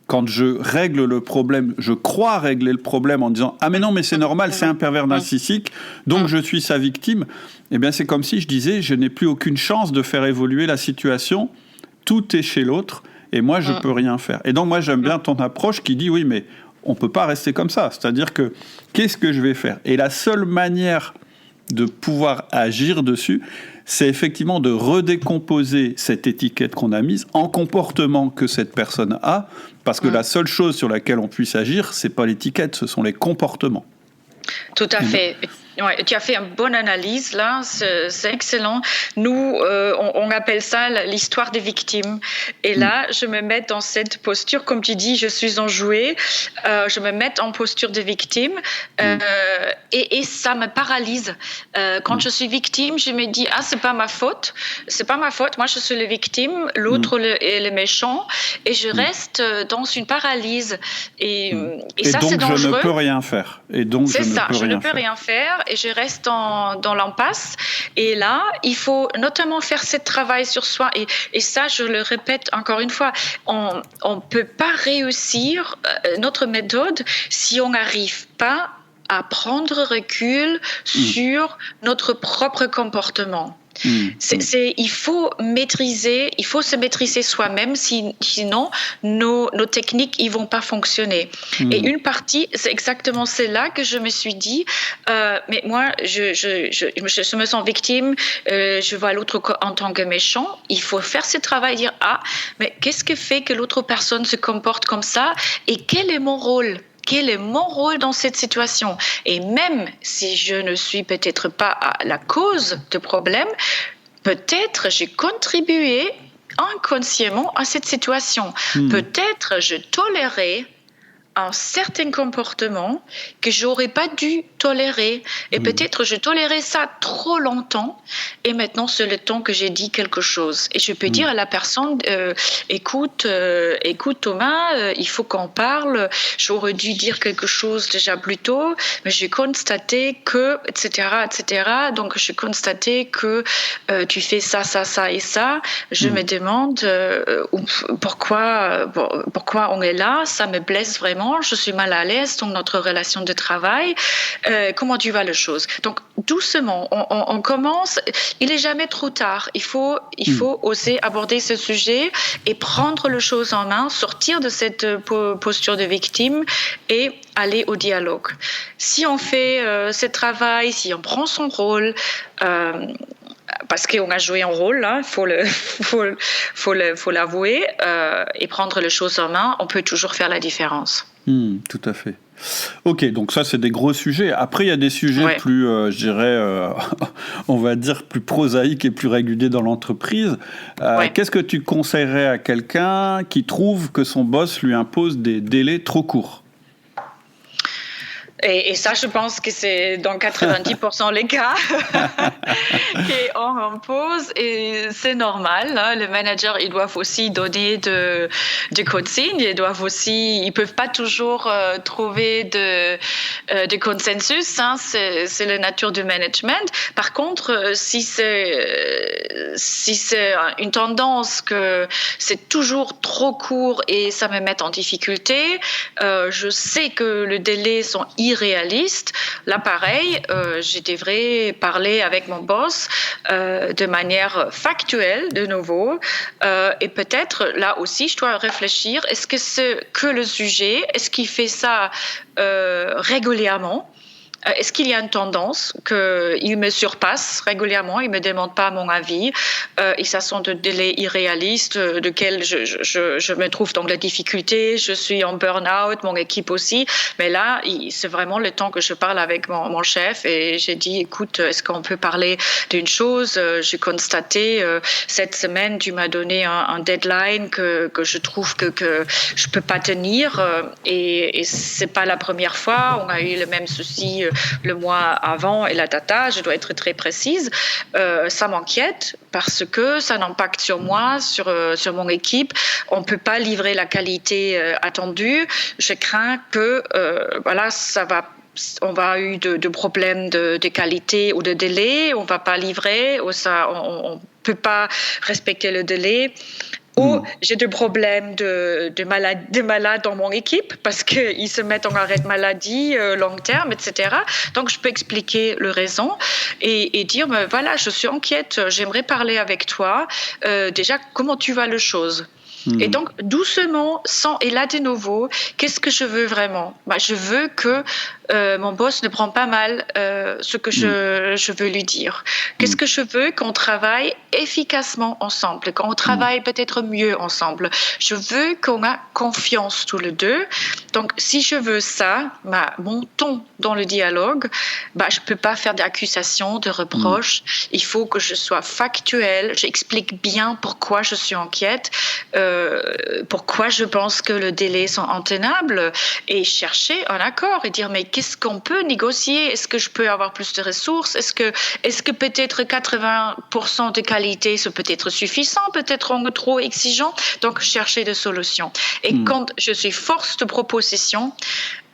quand je règle le problème, je crois régler le problème en disant « Ah mais non, mais c'est normal, c'est un pervers narcissique, donc je suis sa victime », eh bien c'est comme si je disais « Je n'ai plus aucune chance de faire évoluer la situation, tout est chez l'autre, et moi je ne peux rien faire ». Et donc moi j'aime bien ton approche qui dit « Oui, mais on ne peut pas rester comme ça ». C'est-à-dire que, qu'est-ce que je vais faire ? Et la seule manière de pouvoir agir dessus, c'est effectivement de redécomposer cette étiquette qu'on a mise en comportement que cette personne a, parce que la seule chose sur laquelle on puisse agir, c'est pas l'étiquette, ce sont les comportements.
Tout à fait. Ouais, tu as fait une bonne analyse là, c'est excellent. Nous, on appelle ça l'histoire des victimes. Et là, je me mets dans cette posture, comme tu dis, je suis en jouet, je me mets en posture de victime et ça me paralyse. Quand je suis victime, je me dis « Ah, c'est pas ma faute, moi je suis la victime, l'autre est le méchant » et je reste dans une paralyse. Et ça,
donc,
c'est dangereux.
Je ne peux rien faire. Et donc,
je ne peux rien faire. Et je reste dans l'impasse. Et là, il faut notamment faire ce travail sur soi. Et ça, je le répète encore une fois, on ne peut pas réussir notre méthode si on n'arrive pas à prendre recul sur notre propre comportement. Il faut se maîtriser soi-même, sinon nos techniques ils vont pas fonctionner. Et une partie, c'est exactement celle-là que je me suis dit, mais moi je me sens victime, je vois l'autre en tant que méchant. Il faut faire ce travail, dire mais qu'est-ce qui fait que l'autre personne se comporte comme ça et quel est mon rôle? Quel est mon rôle dans cette situation ? Et même si je ne suis peut-être pas à la cause du problème, peut-être j'ai contribué inconsciemment à cette situation. Peut-être je tolérais un certain comportement que j'aurais pas dû tolérer. Et peut-être je tolérais ça trop longtemps et maintenant c'est le temps que j'ai dit quelque chose. Et je peux dire à la personne, écoute Thomas, il faut qu'on parle, j'aurais dû dire quelque chose déjà plus tôt, mais j'ai constaté que, etc. Donc j'ai constaté que tu fais ça et ça. Je me demande pourquoi on est là, ça me blesse vraiment. Je suis mal à l'aise dans notre relation de travail. Comment tu vois les choses ? Donc, doucement, on commence. Il n'est jamais trop tard. Il faut oser aborder ce sujet et prendre les choses en main, sortir de cette posture de victime et aller au dialogue. Si on fait ce travail, si on prend son rôle, parce qu'on a joué un rôle, il faut l'avouer, et prendre les choses en main, on peut toujours faire la différence.
Tout à fait. Ok, donc ça, c'est des gros sujets. Après, il y a des sujets plus, je dirais, on va dire, plus prosaïques et plus réguliers dans l'entreprise. Qu'est-ce que tu conseillerais à quelqu'un qui trouve que son boss lui impose des délais trop courts ?
Et ça, je pense que c'est dans 90% les cas qu'on impose et c'est normal. Hein. Les managers, ils doivent aussi donner de consignes. Ils peuvent pas toujours trouver de consensus. Hein. C'est la nature du management. Par contre, si c'est une tendance que c'est toujours trop court et ça me met en difficulté, je sais que les délais sont irréaliste. Là, pareil, je devrais parler avec mon boss de manière factuelle, de nouveau. Et peut-être, là aussi, je dois réfléchir, est-ce que c'est que le sujet ? Est-ce qu'il fait ça régulièrement ? Est-ce qu'il y a une tendance qu'il me surpasse régulièrement, il ne me demande pas mon avis, et ça sont des délais irréalistes desquels je me trouve dans la difficulté, je suis en burn-out, mon équipe aussi, mais là, c'est vraiment le temps que je parle avec mon chef et j'ai dit, écoute, est-ce qu'on peut parler d'une chose ? J'ai constaté cette semaine, tu m'as donné un deadline que je trouve que je ne peux pas tenir et ce n'est pas la première fois, on a eu le même souci le mois avant et la data, je dois être très précise. Ça m'inquiète parce que ça impacte sur moi, sur mon équipe. On ne peut pas livrer la qualité attendue. Je crains que on va avoir de problèmes de qualité ou de délai, on ne va pas livrer, ou on ne peut pas respecter le délai. Ou j'ai des problèmes de malades dans mon équipe parce qu'ils se mettent en arrêt de maladie long terme, etc. Donc, je peux expliquer le raison et dire, voilà, je suis inquiète, j'aimerais parler avec toi. Déjà, comment tu vois les choses ? Et donc, doucement, et là de nouveau, qu'est-ce que je veux vraiment ? Je veux que mon boss ne prend pas mal ce que je veux lui dire. Qu'est-ce que je veux ? Qu'on travaille efficacement ensemble, qu'on travaille peut-être mieux ensemble. Je veux qu'on ait confiance tous les deux. Donc, si je veux ça, mon ton dans le dialogue, je ne peux pas faire d'accusations, de reproches. Il faut que je sois factuelle. J'explique bien pourquoi je suis inquiète, pourquoi je pense que le délai sont intenables et chercher un accord et dire mais qu'est-ce qu'on peut négocier ? Est-ce que je peux avoir plus de ressources ? Est-ce que peut-être 80% de qualité c'est peut-être suffisant, peut-être on est trop exigeant, donc chercher des solutions. Et quand je suis force de proposition,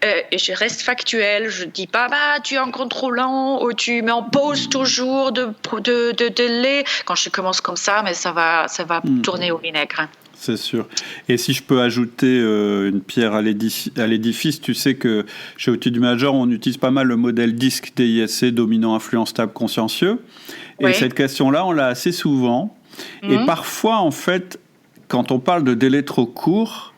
et je reste factuelle, je ne dis pas tu es en contrôlant ou tu m'imposes toujours de délai. Quand je commence comme ça, mais ça va tourner au vinaigre.
C'est sûr. Et si je peux ajouter une pierre à l'édifice, tu sais que chez Outils du Manager, on utilise pas mal le modèle DISC, DISC, dominant, influent, stable, consciencieux. Et cette question-là, on l'a assez souvent. Et parfois, en fait, quand on parle de délai trop court,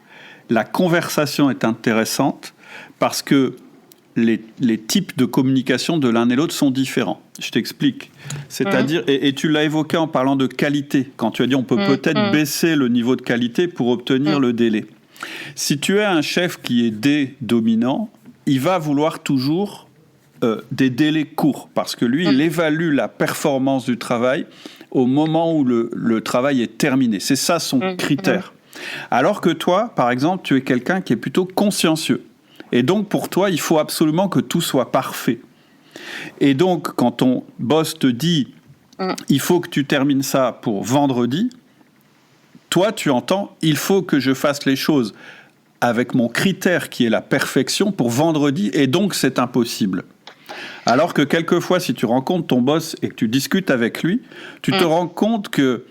la conversation est intéressante parce que les types de communication de l'un et l'autre sont différents. Je t'explique. C'est-à-dire, et tu l'as évoqué en parlant de qualité, quand tu as dit on peut peut-être baisser le niveau de qualité pour obtenir le délai. Si tu as un chef qui est dominant, il va vouloir toujours des délais courts, parce que lui, il évalue la performance du travail au moment où le travail est terminé. C'est ça son critère. Alors que toi, par exemple, tu es quelqu'un qui est plutôt consciencieux. Et donc, pour toi, il faut absolument que tout soit parfait. Et donc, quand ton boss te dit « il faut que tu termines ça pour vendredi », toi, tu entends « il faut que je fasse les choses avec mon critère qui est la perfection pour vendredi, et donc c'est impossible ». Alors que quelquefois, si tu rencontres ton boss et que tu discutes avec lui, tu te rends compte que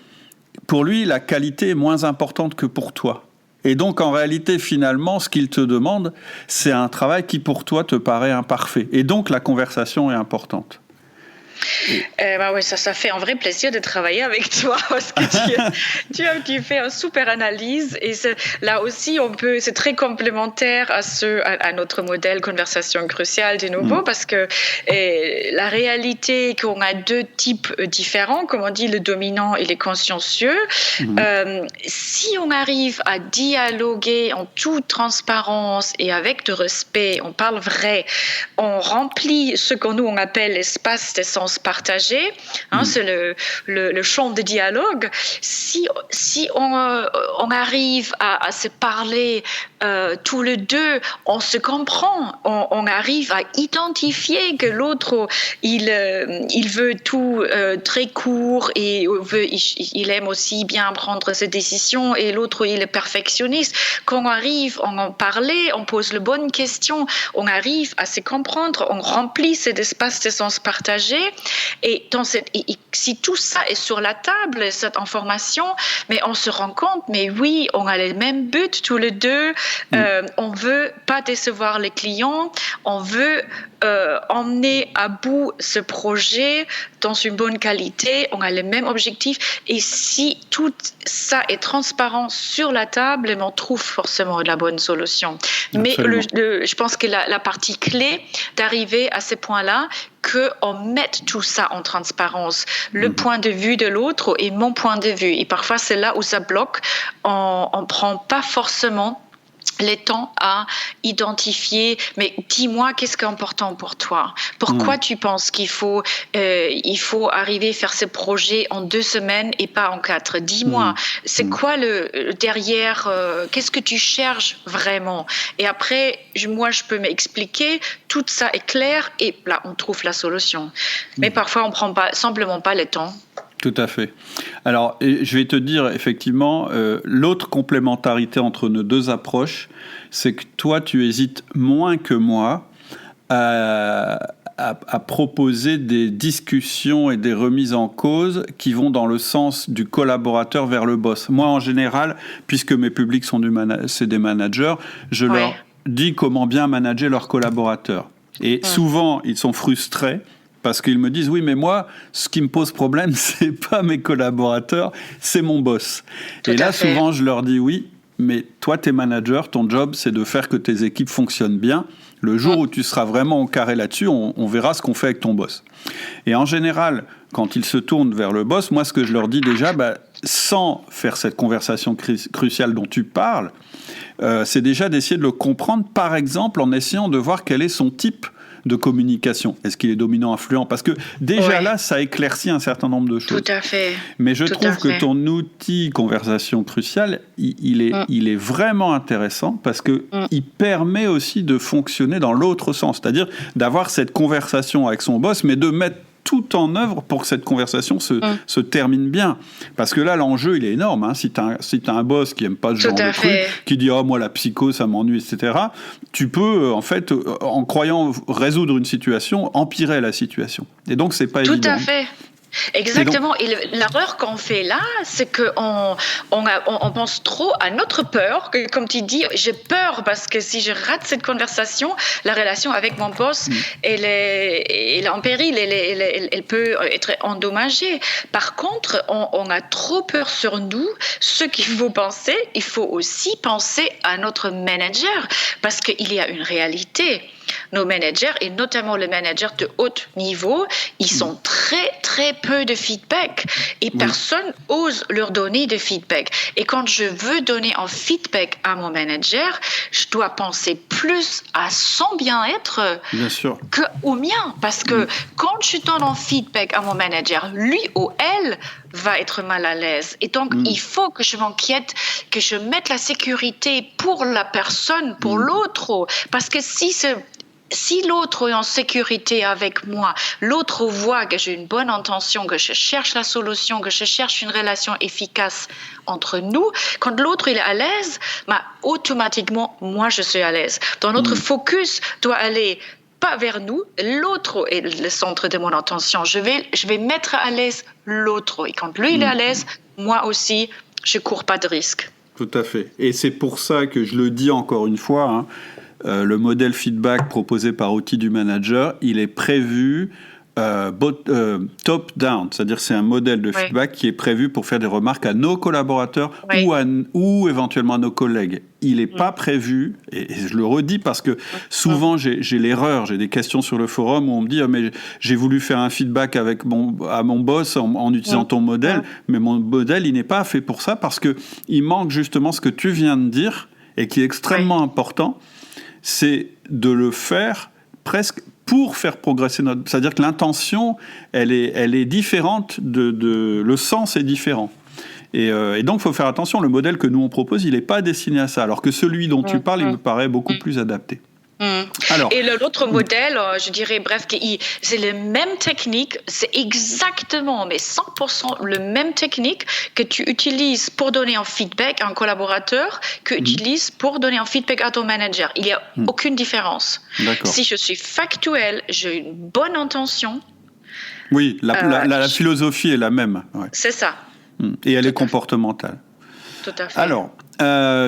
pour lui, la qualité est moins importante que pour toi. Et donc, en réalité, finalement, ce qu'il te demande, c'est un travail qui, pour toi, te paraît imparfait. Et donc, la conversation est importante.
Oui, ça fait un vrai plaisir de travailler avec toi parce que tu fais une super analyse et là aussi c'est très complémentaire à notre modèle conversation cruciale de nouveau parce que la réalité qu'on a deux types différents, comme on dit le dominant et les consciencieux. Si on arrive à dialoguer en toute transparence et avec de respect, on parle vrai, on remplit ce qu'on nous on appelle l'espace des sens partagés, c'est le champ de dialogue. Si on arrive à se parler tous les deux, on se comprend, on arrive à identifier que l'autre il veut tout très court et il aime aussi bien prendre ses décisions et l'autre il est perfectionniste. Quand on arrive à en parler, on pose les bonnes questions, on arrive à se comprendre, on remplit cet espace de sens partagé. Et si tout ça est sur la table, cette information, mais on se rend compte, mais oui, on a les mêmes buts tous les deux. On veut pas décevoir les clients, on veut emmener à bout ce projet dans une bonne qualité, on a les mêmes objectifs. Et si tout ça est transparent sur la table, on trouve forcément la bonne solution. Mais je pense que la partie clé d'arriver à ce point-là, qu'on mette tout ça en transparence, le point de vue de l'autre et mon point de vue. Et parfois, c'est là où ça bloque. On ne prend pas forcément les temps à identifier, mais dis-moi, qu'est-ce qui est important pour toi? Pourquoi tu penses qu'il faut arriver à faire ce projet en 2 semaines et pas en 4? Dis-moi, c'est quoi le derrière, qu'est-ce que tu cherches vraiment? Et après, moi, je peux m'expliquer, tout ça est clair et là, on trouve la solution. Mais parfois, on prend simplement pas le temps.
Tout à fait. Alors, je vais te dire, effectivement, l'autre complémentarité entre nos deux approches, c'est que toi, tu hésites moins que moi à proposer des discussions et des remises en cause qui vont dans le sens du collaborateur vers le boss. Moi, en général, puisque mes publics sont c'est des managers, je leur dis comment bien manager leurs collaborateurs. Et souvent, ils sont frustrés parce qu'ils me disent, oui, mais moi, ce qui me pose problème, c'est pas mes collaborateurs, c'est mon boss. Et là, souvent, je leur dis, oui, mais toi, t'es manager, ton job, c'est de faire que tes équipes fonctionnent bien. Le jour où tu seras vraiment au carré là-dessus, on verra ce qu'on fait avec ton boss. Et en général, quand ils se tournent vers le boss, moi, ce que je leur dis déjà, sans faire cette conversation cruciale dont tu parles, c'est déjà d'essayer de le comprendre, par exemple, en essayant de voir quel est son type de communication. Est-ce qu'il est dominant, influent? Parce que déjà là, ça éclaircit un certain nombre de choses.
Tout à fait.
Mais je trouve que ton outil conversation cruciale, il est vraiment intéressant parce que il permet aussi de fonctionner dans l'autre sens. C'est-à-dire d'avoir cette conversation avec son boss, mais de mettre tout en œuvre pour que cette conversation se termine bien. Parce que là, l'enjeu, il est énorme. Hein. Si t'as un boss qui aime pas ce genre de truc, qui dit « Oh, moi, la psycho, ça m'ennuie, etc. » Tu peux, en fait, en croyant résoudre une situation, empirer la situation. Et donc, c'est pas évident.
Tout à fait. Exactement. Et l'erreur qu'on fait là, c'est qu'on pense trop à notre peur. Que, comme tu dis, j'ai peur parce que si je rate cette conversation, la relation avec mon boss, elle est en péril, elle peut être endommagée. Par contre, on a trop peur sur nous. Ce qu'il faut penser, il faut aussi penser à notre manager parce qu'il y a une réalité. Nos managers, et notamment les managers de haut niveau, ils sont très, très peu de feedback et personne n'ose leur donner de feedback. Et quand je veux donner un feedback à mon manager, je dois penser plus à son bien-être qu'au mien. Parce que quand je donne un feedback à mon manager, lui ou elle va être mal à l'aise. Et donc, il faut que je m'inquiète, que je mette la sécurité pour la personne, pour l'autre. Parce que si l'autre est en sécurité avec moi, l'autre voit que j'ai une bonne intention, que je cherche la solution, que je cherche une relation efficace entre nous, quand l'autre il est à l'aise, automatiquement, moi je suis à l'aise. Donc notre focus doit aller pas vers nous, l'autre est le centre de mon attention. Je vais mettre à l'aise l'autre. Et quand lui il est à l'aise, moi aussi, je cours pas de risque.
Tout à fait. Et c'est pour ça que je le dis encore une fois, le modèle feedback proposé par Outils du Manager, il est prévu top-down, c'est-à-dire c'est un modèle de feedback qui est prévu pour faire des remarques à nos collaborateurs ou éventuellement à nos collègues. Il n'est pas prévu, et je le redis parce que souvent j'ai l'erreur, j'ai des questions sur le forum où on me dit mais j'ai voulu faire un feedback à mon boss en utilisant ton modèle, mais mon modèle il n'est pas fait pour ça parce qu'il manque justement ce que tu viens de dire et qui est extrêmement important, c'est de le faire presque pour faire progresser notre... C'est-à-dire que l'intention, elle est différente, le sens est différent. Et donc, il faut faire attention. Le modèle que nous, on propose, il n'est pas destiné à ça. Alors que celui dont tu parles, il me paraît beaucoup plus adapté.
Alors, et l'autre modèle, je dirais, bref, c'est la même technique, c'est exactement, mais 100% le même technique que tu utilises pour donner un feedback à un collaborateur que tu utilises pour donner un feedback à ton manager. Il n'y a aucune différence. Si je suis factuel, j'ai une bonne intention.
Oui, la philosophie est la même. Ouais.
C'est ça.
Et elle est comportementale.
Tout à fait.
Alors,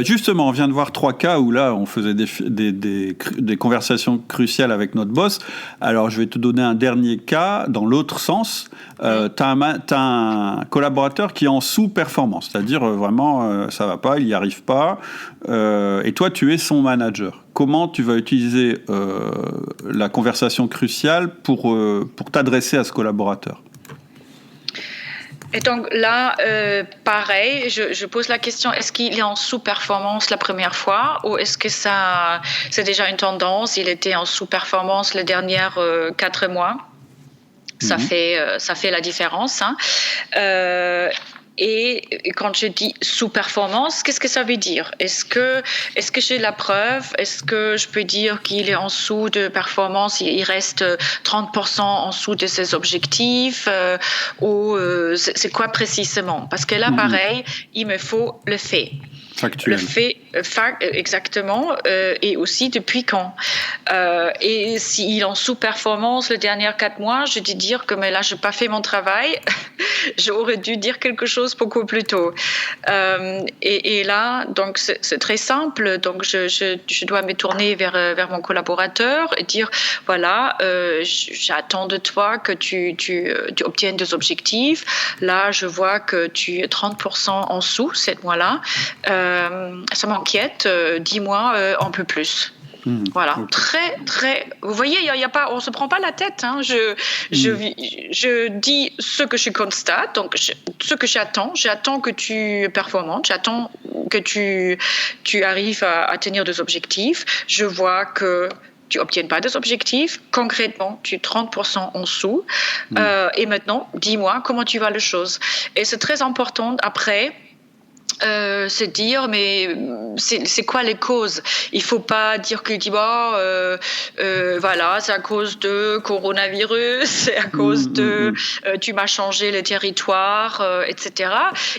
justement, on vient de voir 3 cas où là, on faisait des conversations cruciales avec notre boss. Alors, je vais te donner un dernier cas dans l'autre sens. T'as un collaborateur qui est en sous-performance, c'est-à-dire vraiment, ça va pas, il n'y arrive pas. Et toi, tu es son manager. Comment tu vas utiliser la conversation cruciale pour t'adresser à ce collaborateur ?
Et donc là, pareil, je pose la question, est-ce qu'il est en sous-performance la première fois ou est-ce que c'est déjà une tendance? Il était en sous-performance les dernières 4 mois. Ça fait la différence. Hein. Et quand je dis sous-performance, qu'est-ce que ça veut dire? Est-ce que j'ai la preuve? Est-ce que je peux dire qu'il est en dessous de performance? Il reste 30% en dessous de ses objectifs? Ou c'est quoi précisément? Parce que là, pareil, il me faut le fait.
Factuel.
Le fait, exactement, et aussi depuis quand. Et s'il est en sous-performance les dernières 4 mois, je dis dire que mais là, je n'ai pas fait mon travail. J'aurais dû dire quelque chose beaucoup plus tôt. Et là, donc c'est très simple. Donc je dois me tourner vers mon collaborateur et dire voilà, j'attends de toi que tu obtiennes des objectifs. Là, je vois que tu es 30% en dessous cette mois-là. Ça m'inquiète. Dis-moi un peu plus. Voilà, okay. Très. Vous voyez, y a pas, on se prend pas la tête. Hein. Je dis ce que je constate, donc ce que j'attends. J'attends que tu es performante. J'attends que tu arrives à atteindre des objectifs. Je vois que tu n'obtiens pas des objectifs. Concrètement, tu es 30% en dessous. Et maintenant, dis-moi comment tu vois les choses. Et c'est très important après. Se dire mais c'est quoi les causes? Il faut pas dire que voilà, c'est à cause de coronavirus, c'est à cause de tu m'as changé le territoire, etc.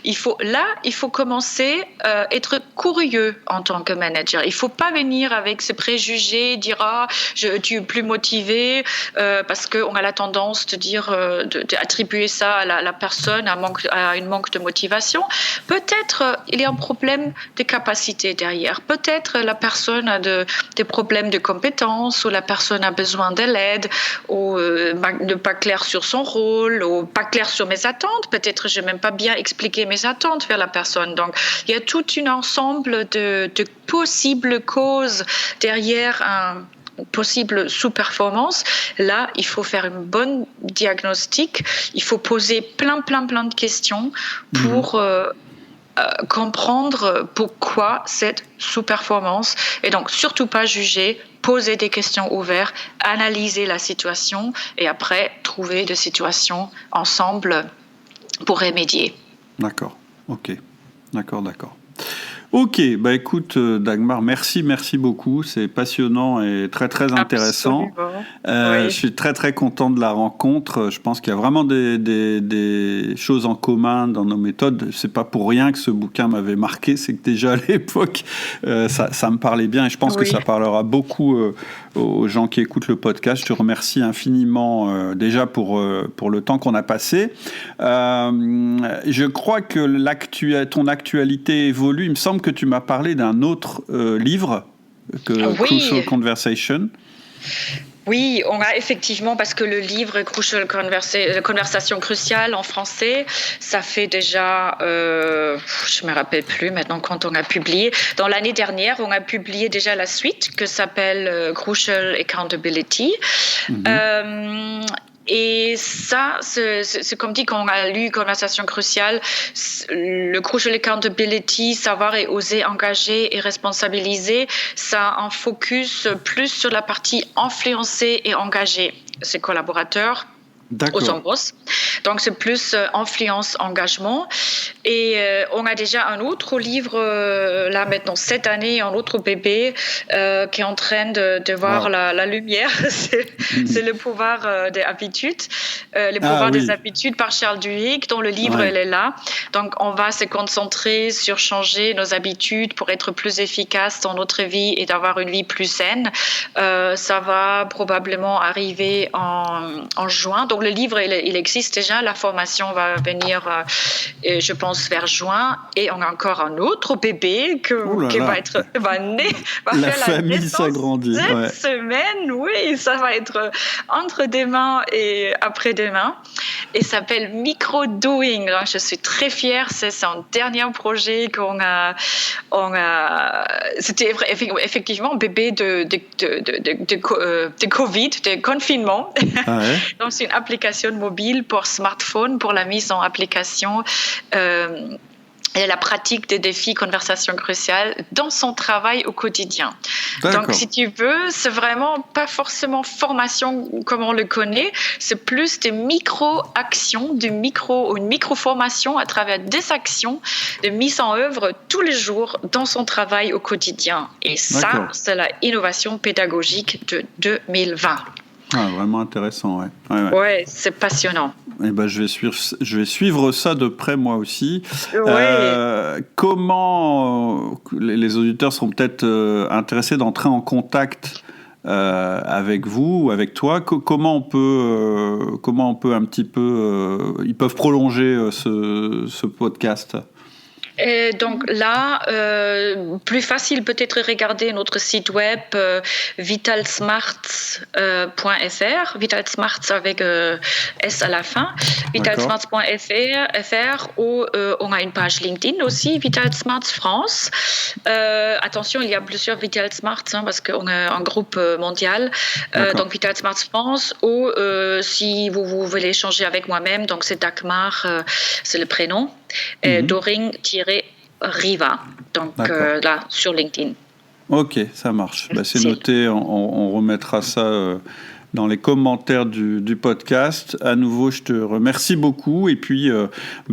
Il faut commencer être curieux en tant que manager. Il faut pas venir avec ses préjugés, dire tu es plus motivé parce qu'on a la tendance de dire d'attribuer ça à la personne à une manque de motivation. Peut-être il y a un problème de capacité derrière. Peut-être la personne a des problèmes de compétences ou la personne a besoin de l'aide ou ne pas clair sur son rôle ou pas clair sur mes attentes. Peut-être je n'ai même pas bien expliqué mes attentes vers la personne. Donc, il y a tout un ensemble de possibles causes derrière un possible sous-performance. Là, il faut faire une bonne diagnostic. Il faut poser plein de questions pour comprendre pourquoi cette sous-performance et donc surtout pas juger, poser des questions ouvertes, analyser la situation et après trouver des situations ensemble pour remédier.
D'accord, ok, d'accord. Ok, bah écoute Dagmar, merci beaucoup, c'est passionnant et très intéressant.
Oui.
Je suis très content de la rencontre. Je pense qu'il y a vraiment des choses en commun dans nos méthodes. C'est pas pour rien que ce bouquin m'avait marqué, c'est que déjà à l'époque ça me parlait bien et je pense que ça parlera beaucoup aux gens qui écoutent le podcast. Je te remercie infiniment déjà pour le temps qu'on a passé. Je crois que ton actualité évolue. Il me semble que tu m'as parlé d'un autre livre que Crucial Conversation.
Oui, on a effectivement, parce que le livre Crucial Conversation cruciale en français, ça fait déjà, je me rappelle plus maintenant quand on a publié. Dans l'année dernière, on a publié déjà la suite qui s'appelle Crucial Accountability. Et ça, c'est comme dit quand on a lu Conversation cruciale, le Crucial Accountability, savoir et oser engager et responsabiliser, ça a un focus plus sur la partie influencer et engager ses collaborateurs. Aux embauches. Donc, c'est plus influence, engagement. Et on a déjà un autre livre, là maintenant, cette année, un autre bébé qui est en train de voir la lumière. C'est le pouvoir des habitudes. Le pouvoir des habitudes par Charles Duhigg, dont le livre, elle est là. Donc, on va se concentrer sur changer nos habitudes pour être plus efficace dans notre vie et d'avoir une vie plus saine. Ça va probablement arriver en juin. Donc, le livre, il existe déjà. La formation va venir, je pense, vers juin. Et on a encore un autre bébé qui va naître.
La famille s'agrandit.
Cette semaine, oui, ça va être entre demain et après-demain. Et ça s'appelle Micro-Doing. Je suis très fière. C'est un dernier projet qu'on a. C'était effectivement bébé de Covid, de confinement. Donc, c'est une application applications mobiles pour smartphone, pour la mise en application et la pratique des défis conversation cruciale dans son travail au quotidien.
D'accord.
Donc, si tu veux, c'est vraiment pas forcément formation comme on le connaît, c'est plus des micro-actions, une micro-formation à travers des actions de mise en œuvre tous les jours dans son travail au quotidien. Et ça, c'est la innovation pédagogique de 2020.
Ah, vraiment intéressant, ouais.
Ouais, c'est passionnant.
Eh ben, je vais suivre ça de près moi aussi.
Ouais.
Comment les auditeurs seront peut-être intéressés d'entrer en contact avec vous ou avec toi? Comment on peut un petit peu ils peuvent prolonger ce podcast?
Et donc là, plus facile peut-être regarder notre site web vitalsmarts.fr, vitalsmarts avec S à la fin, vitalsmarts.fr, où on a une page LinkedIn aussi, Vitalsmarts France. Attention, il y a plusieurs Vitalsmarts parce qu'on est un groupe mondial. Donc Vitalsmarts France, ou si vous voulez échanger avec moi-même, donc c'est Dagmar, c'est le prénom, Doring-Riva, donc là, sur LinkedIn.
Ok, ça marche. C'est noté, on remettra ça dans les commentaires du podcast. À nouveau, je te remercie beaucoup. Et puis,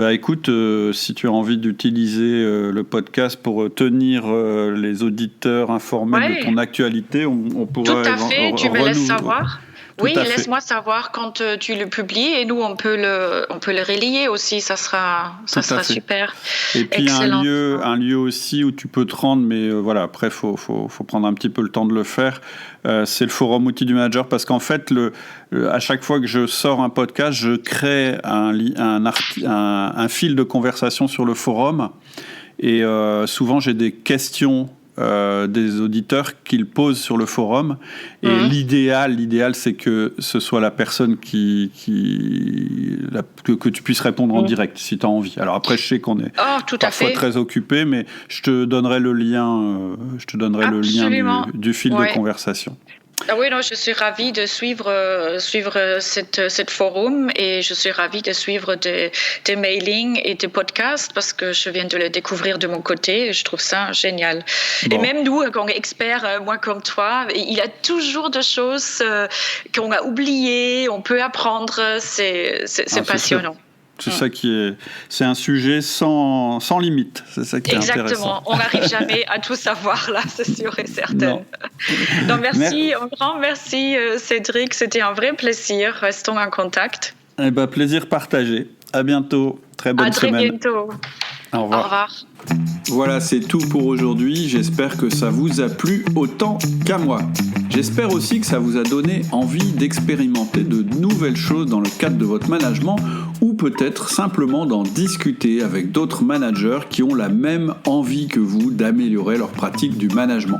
écoute, si tu as envie d'utiliser le podcast pour tenir les auditeurs informés de ton actualité, on pourra...
Tout à fait, tu me laisses savoir. Oui, laisse-moi savoir quand tu le publies et nous, on peut le relier aussi, ça sera super.
Et puis un lieu aussi où tu peux te rendre, mais voilà, après, faut prendre un petit peu le temps de le faire. C'est le forum Outils du Manager, parce qu'en fait, à chaque fois que je sors un podcast, je crée un fil de conversation sur le forum. Et souvent, j'ai des questions des auditeurs qu'ils posent sur le forum, et l'idéal c'est que ce soit la personne que tu puisses répondre en direct si tu as envie. Alors après, je sais qu'on est parfois très occupé, mais je te donnerai le lien du fil de conversation.
Ah oui, non, je suis ravie de suivre cette forum, et je suis ravie de suivre des mailings et des podcasts, parce que je viens de le découvrir de mon côté et je trouve ça génial. Bon. Et même nous, quand on est experts, moi comme toi, il y a toujours des choses qu'on a oubliées, on peut apprendre, c'est passionnant.
C'est ça c'est un sujet sans limite. C'est ça qui est intéressant.
Exactement. On n'arrive jamais à tout savoir là, c'est sûr et certain. Donc merci, un grand merci Cédric. C'était un vrai plaisir. Restons en contact.
Plaisir partagé. À bientôt. Très bonne semaine.
À très bientôt.
Au revoir.
Au revoir.
Voilà, c'est tout pour aujourd'hui. J'espère que ça vous a plu autant qu'à moi. J'espère aussi que ça vous a donné envie d'expérimenter de nouvelles choses dans le cadre de votre management, ou peut-être simplement d'en discuter avec d'autres managers qui ont la même envie que vous d'améliorer leur pratique du management.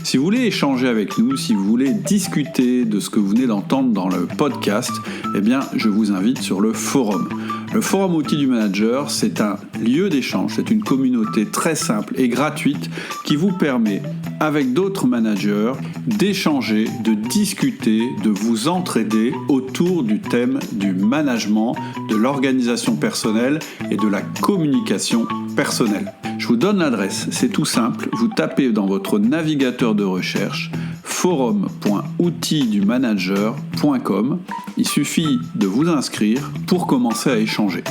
Si vous voulez échanger avec nous, si vous voulez discuter de ce que vous venez d'entendre dans le podcast, je vous invite sur le forum. Le forum Outils du Manager, c'est un lieu d'échange, c'est une communauté très simple et gratuite qui vous permet, avec d'autres managers, d'échanger, de discuter, de vous entraider autour du thème du management, de l'organisation personnelle et de la communication personnelle. Je vous donne l'adresse, c'est tout simple, vous tapez dans votre navigateur de recherche forum.outildumanager.com. Il suffit de vous inscrire pour commencer à échanger.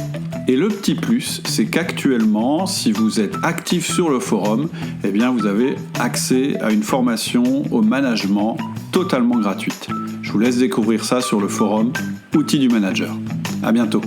Et le petit plus, c'est qu'actuellement, si vous êtes actif sur le forum, vous avez accès à une formation au management totalement gratuite. Je vous laisse découvrir ça sur le forum Outils du Manager. À bientôt.